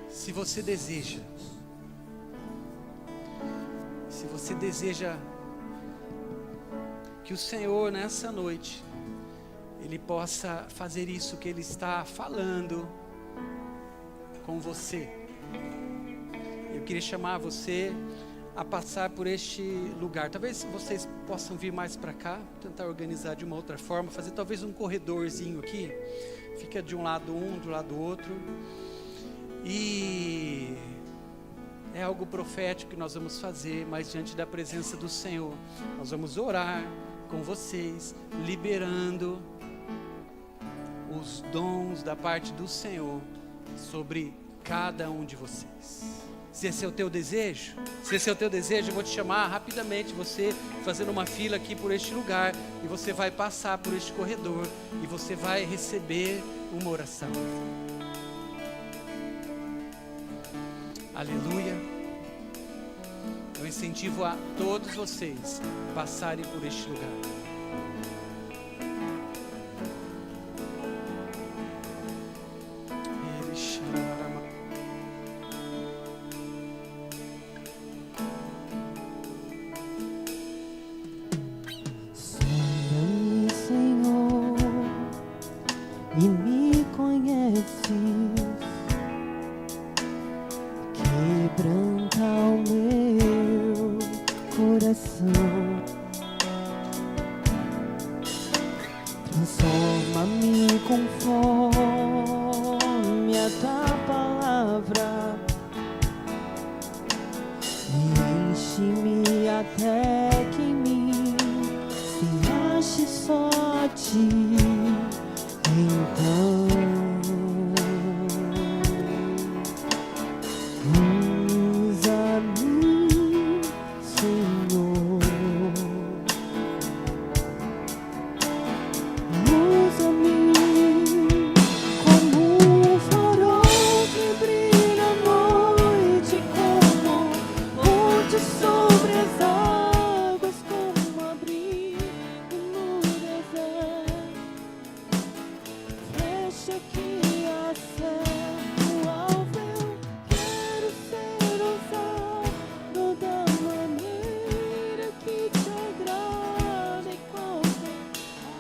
Se você deseja que o Senhor nessa noite Ele possa fazer isso que Ele está falando com você, eu queria chamar você a passar por este lugar. Talvez vocês possam vir mais para cá, tentar organizar de uma outra forma, fazer talvez um corredorzinho aqui, fica de um lado do lado outro, e é algo profético que nós vamos fazer, mas diante da presença do Senhor, nós vamos orar com vocês, liberando os dons da parte do Senhor sobre cada um de vocês. Se esse é o teu desejo, eu vou te chamar rapidamente, você fazendo uma fila aqui por este lugar, e você vai passar por este corredor, e você vai receber uma oração. Aleluia. Eu incentivo a todos vocês passarem por este lugar. E me conheces, quebranta o meu coração, transforma-me até que em mim se ache só a ti. Então usa-me, Senhor, usa-me como um farol que brilha à noite, como ponte sobre as águas, como abrigo no deserto. Flecha que acerta o alvo, eu quero ser usado da maneira que te agrada, em qualquer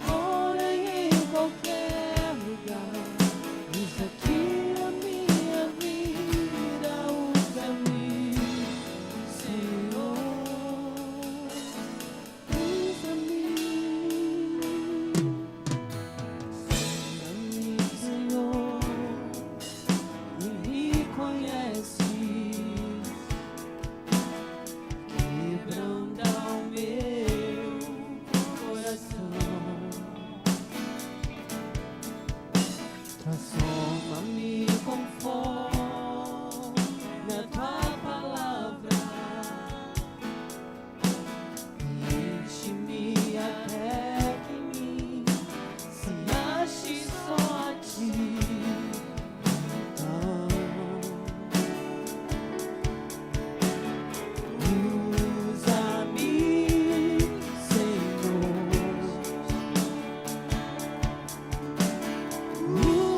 hora e em qualquer lugar. Usa aqui a minha vida, usa-me, Senhor, usa-me. Sonda-me, Senhor, e me conheces, quebranta o meu coração. Transforma-me conforme a tua palavra, enche-me até que em mim se ache só a ti. Então usa-me, Senhor,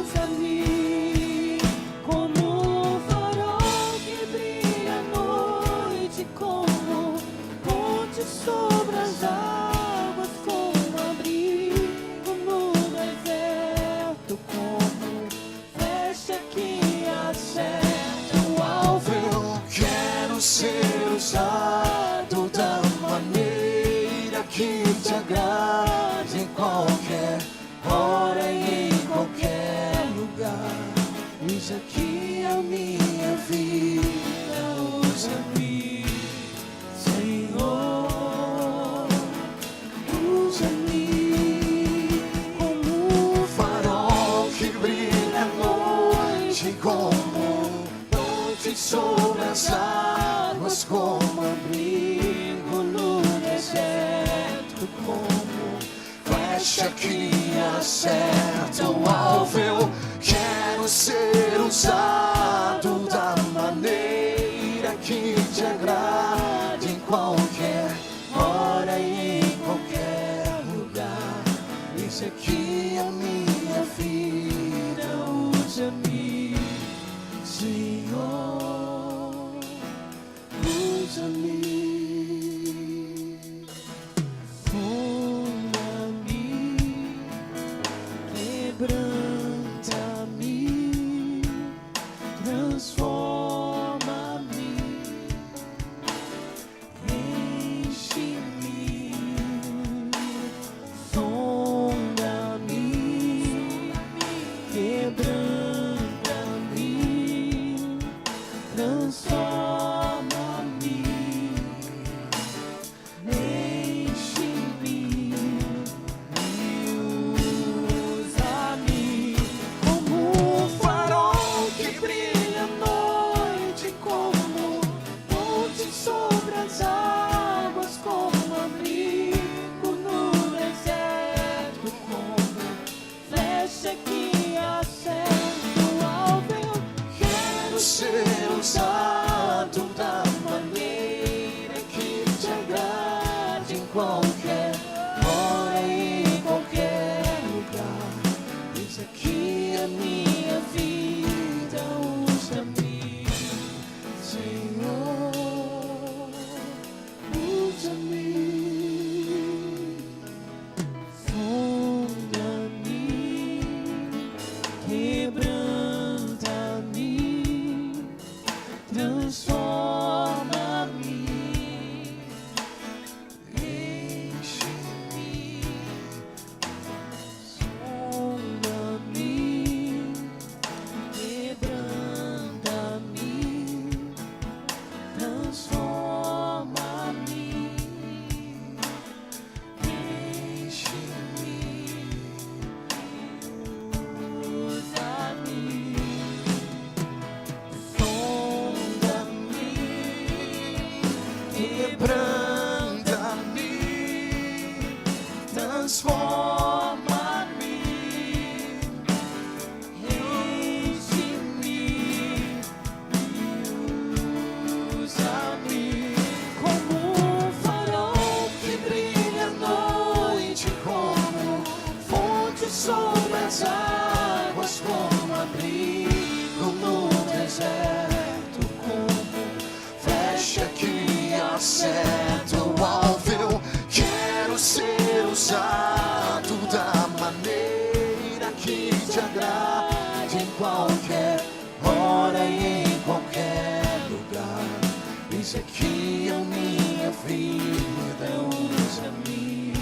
usa-me como um farol que brilha à noite, como ponte sobre as águas, como abrigo no deserto, como flecha que acerta o alvo. Eu quero ser usado da maneira que te agrade, em qualquer hora e em qualquer lugar. Usa aqui a minha vida, usa-me, Senhor, usa-me como um farol que brilha à noite, como ponte sobre as águas, como abrigo no deserto, como flecha que acerta o alvo. Eu quero ser usado da maneira que te agrade, em qualquer hora e em qualquer lugar. Eis aqui a minha vida, usa-me, Senhor, usa-me. Sonda-me, quebranta-me, transforma-me, enche-me. Sonda-me, quebranta-me, transforma-me, enche-me. Usa-me Como um farol que brilha à noite, como ponte sobre as águas, como abrigo no deserto, como flecha que acerta o alvo. Eu quero ser usado da maneira que te agrade, em qualquer hora e em qualquer lugar. Eis aqui a minha vida, usa-me, Senhor, usa-me. sonda-me, quebranta-me, transforma-me, Enche-me. sonda-me, quebranta-me, transforma-me. quebranta-me, transforma-me, enche-me e usa-me como um farol que brilha à noite, como fonte sobre as águas, como abrigo no deserto, como flecha que acerta o alvo. Eu quero ser usado da maneira que te agrade, em qualquer hora e em qualquer lugar. Eis aqui a minha vida, usa-me,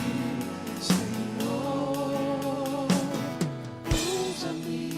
Senhor, usa-me.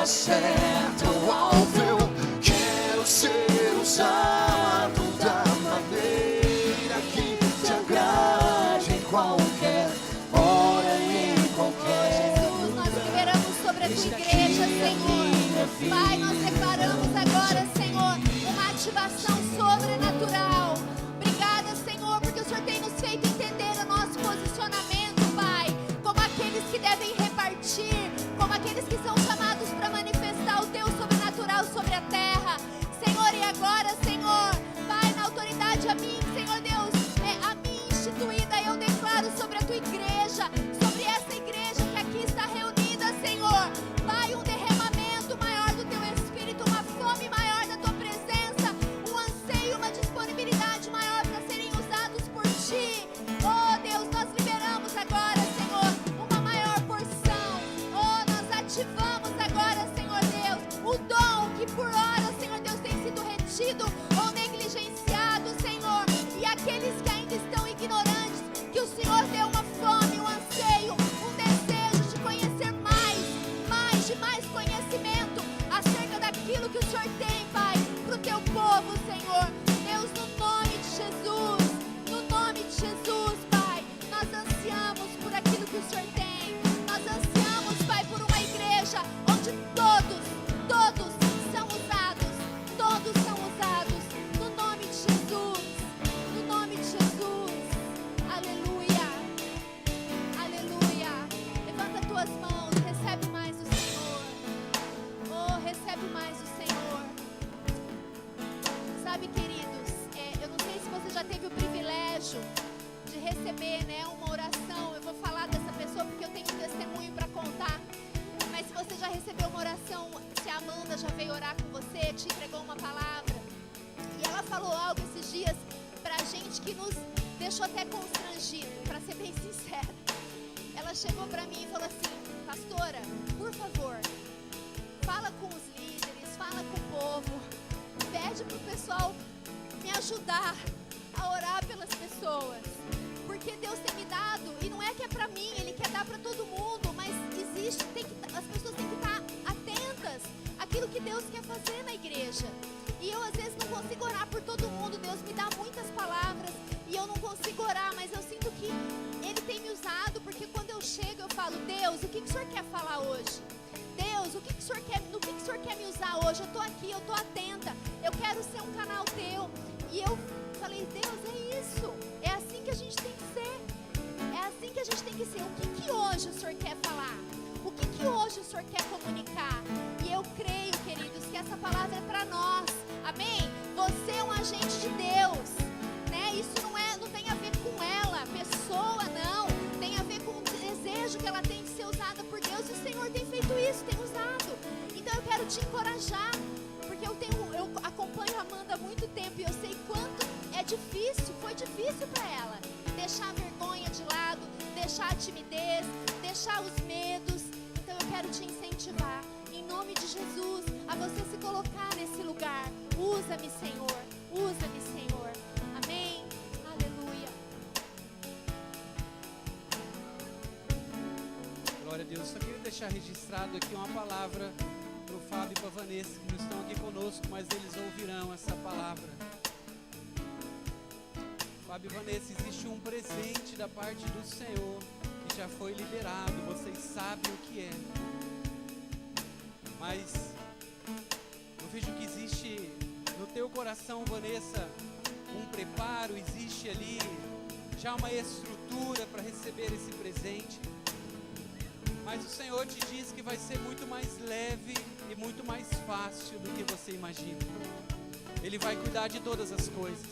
Acerta o alvo. Eu quero ser usado da maneira que te agrade, em qualquer hora e em qualquer Jesus, nós liberamos sobre a tua igreja, Senhor. Pai, nós declaramos agora, Senhor, uma ativação sobrenatural. Obrigada, Senhor, porque o Senhor tem nos feito entender o nosso posicionamento, Pai, como aqueles que devem repartir, como aqueles que são chamados para manifestar o teu sobrenatural sobre a terra. Senhor, e agora, Senhor, Pai, na autoridade a mim, Senhor Deus, a mim instituída, eu declaro sobre a tua igreja, sobre essa igreja que aqui está reunida, Senhor. Pai, um derramamento maior do teu Espírito, uma fome maior da tua presença, um anseio, uma disponibilidade maior para serem usados por ti. Oh Deus, nós liberamos agora, Senhor, uma maior porção. Oh, nós ativamos agora, Senhor Deus, o dom que por hora, Senhor Deus, tem sido retido ou negligenciado, Senhor. E aqueles que ainda estão ignorantes, que o Senhor dê uma fome, um anseio, um desejo de conhecer mais de mais conhecimento acerca daquilo que o Senhor tem, Pai, para o teu povo, Senhor. Deus, no nome de Jesus, Pai, nós ansiamos por aquilo que o Senhor tem. Nós ansiamos, Pai, por uma igreja onde todos são usados, no nome de Jesus, aleluia, levanta tuas mãos, recebe mais o Senhor, oh, recebe mais o Senhor. Sabe, queridos, eu não sei se você já teve o privilégio de receber, né, uma oração. Eu vou falar dessa pessoa porque eu tenho um testemunho para contar. Mas se você já recebeu uma oração, se a Amanda já veio orar com você, te entregou uma palavra, e ela falou algo esses dias pra gente que nos deixou até constrangido, pra ser bem sincera. Ela chegou pra mim e falou assim: pastora, por favor, fala com os líderes, fala com o povo, pede pro pessoal me ajudar a orar pelas pessoas, porque Deus tem me dado, e não é que é pra mim, Ele quer dar pra todo mundo, mas existe, as pessoas têm que estar atentas àquilo que Deus quer fazer na igreja. E eu às vezes não consigo orar por todo mundo. Deus me dá muitas palavras e eu não consigo orar, mas eu sinto que Ele tem me usado, porque quando eu chego eu falo: Deus, o que o Senhor quer falar hoje? Deus, no que o Senhor quer me usar hoje? Eu estou aqui, eu estou atenta, eu quero ser um canal teu. E eu falei: Deus, é isso, é assim que a gente tem que ser, é assim que a gente tem que ser. O que hoje o Senhor quer falar? O que hoje o Senhor quer comunicar? E eu creio, queridos, que essa palavra é para nós, amém? Você é um agente de Deus, né? Isso não tem a ver com ela, pessoa, não, tem a ver com o desejo que ela tem de ser usada por Deus, e o Senhor tem feito isso, tem usado. eu quero te encorajar, porque eu acompanho a Amanda há muito tempo e eu sei quanto é difícil, foi difícil para ela deixar a vergonha de lado, deixar a timidez, deixar os medos. Então eu quero te incentivar, em nome de Jesus, a você se colocar nesse lugar. Usa-me, Senhor, usa-me, Senhor. Amém? Aleluia. Glória a Deus. Só queria deixar registrado aqui uma palavra para o Fábio e para a Vanessa, que não estão aqui conosco, mas eles ouvirão essa palavra. Fábio e Vanessa, existe um presente da parte do Senhor que já foi liberado, vocês sabem o que é. Mas eu vejo que existe no teu coração, Vanessa, um preparo, existe ali já uma estrutura para receber esse presente. Mas o Senhor te diz que vai ser muito mais leve e muito mais fácil do que você imagina. Ele vai cuidar de todas as coisas.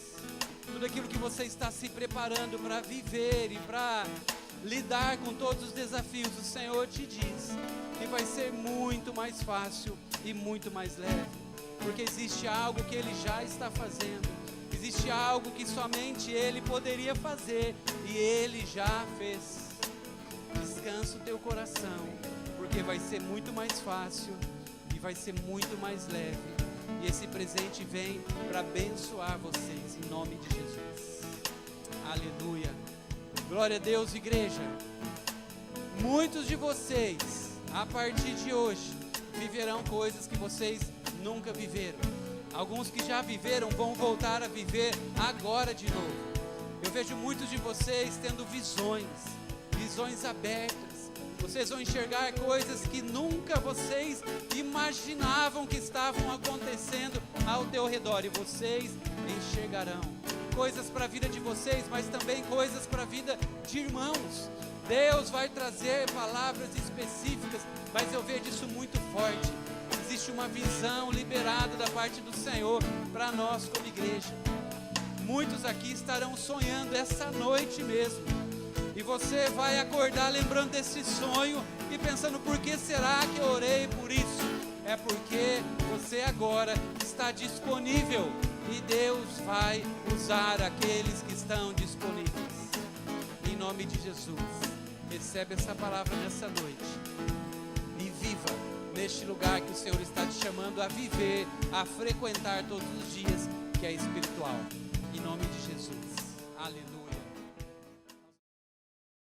Tudo aquilo que você está se preparando para viver e para lidar com todos os desafios, o Senhor te diz que vai ser muito mais fácil e muito mais leve. Porque existe algo que Ele já está fazendo. Existe algo que somente Ele poderia fazer e Ele já fez. Descansa o teu coração, porque vai ser muito mais fácil e vai ser muito mais leve. E esse presente vem para abençoar vocês, em nome de Jesus. Aleluia. Glória a Deus, igreja. Muitos de vocês, a partir de hoje, viverão coisas que vocês nunca viveram. Alguns que já viveram vão voltar a viver agora de novo. Eu vejo muitos de vocês tendo visões abertas. Vocês vão enxergar coisas que nunca vocês imaginavam que estavam acontecendo ao teu redor, e vocês enxergarão coisas para a vida de vocês, mas também coisas para a vida de irmãos. Deus vai trazer palavras específicas, mas eu vejo isso muito forte. Existe uma visão liberada da parte do Senhor para nós como igreja. Muitos aqui estarão sonhando essa noite mesmo. E você vai acordar lembrando desse sonho e pensando, por que será que eu orei por isso? É porque você agora está disponível e Deus vai usar aqueles que estão disponíveis. Em nome de Jesus, recebe essa palavra nessa noite e viva neste lugar que o Senhor está te chamando a viver, a frequentar todos os dias, que é espiritual. Em nome de Jesus. Aleluia.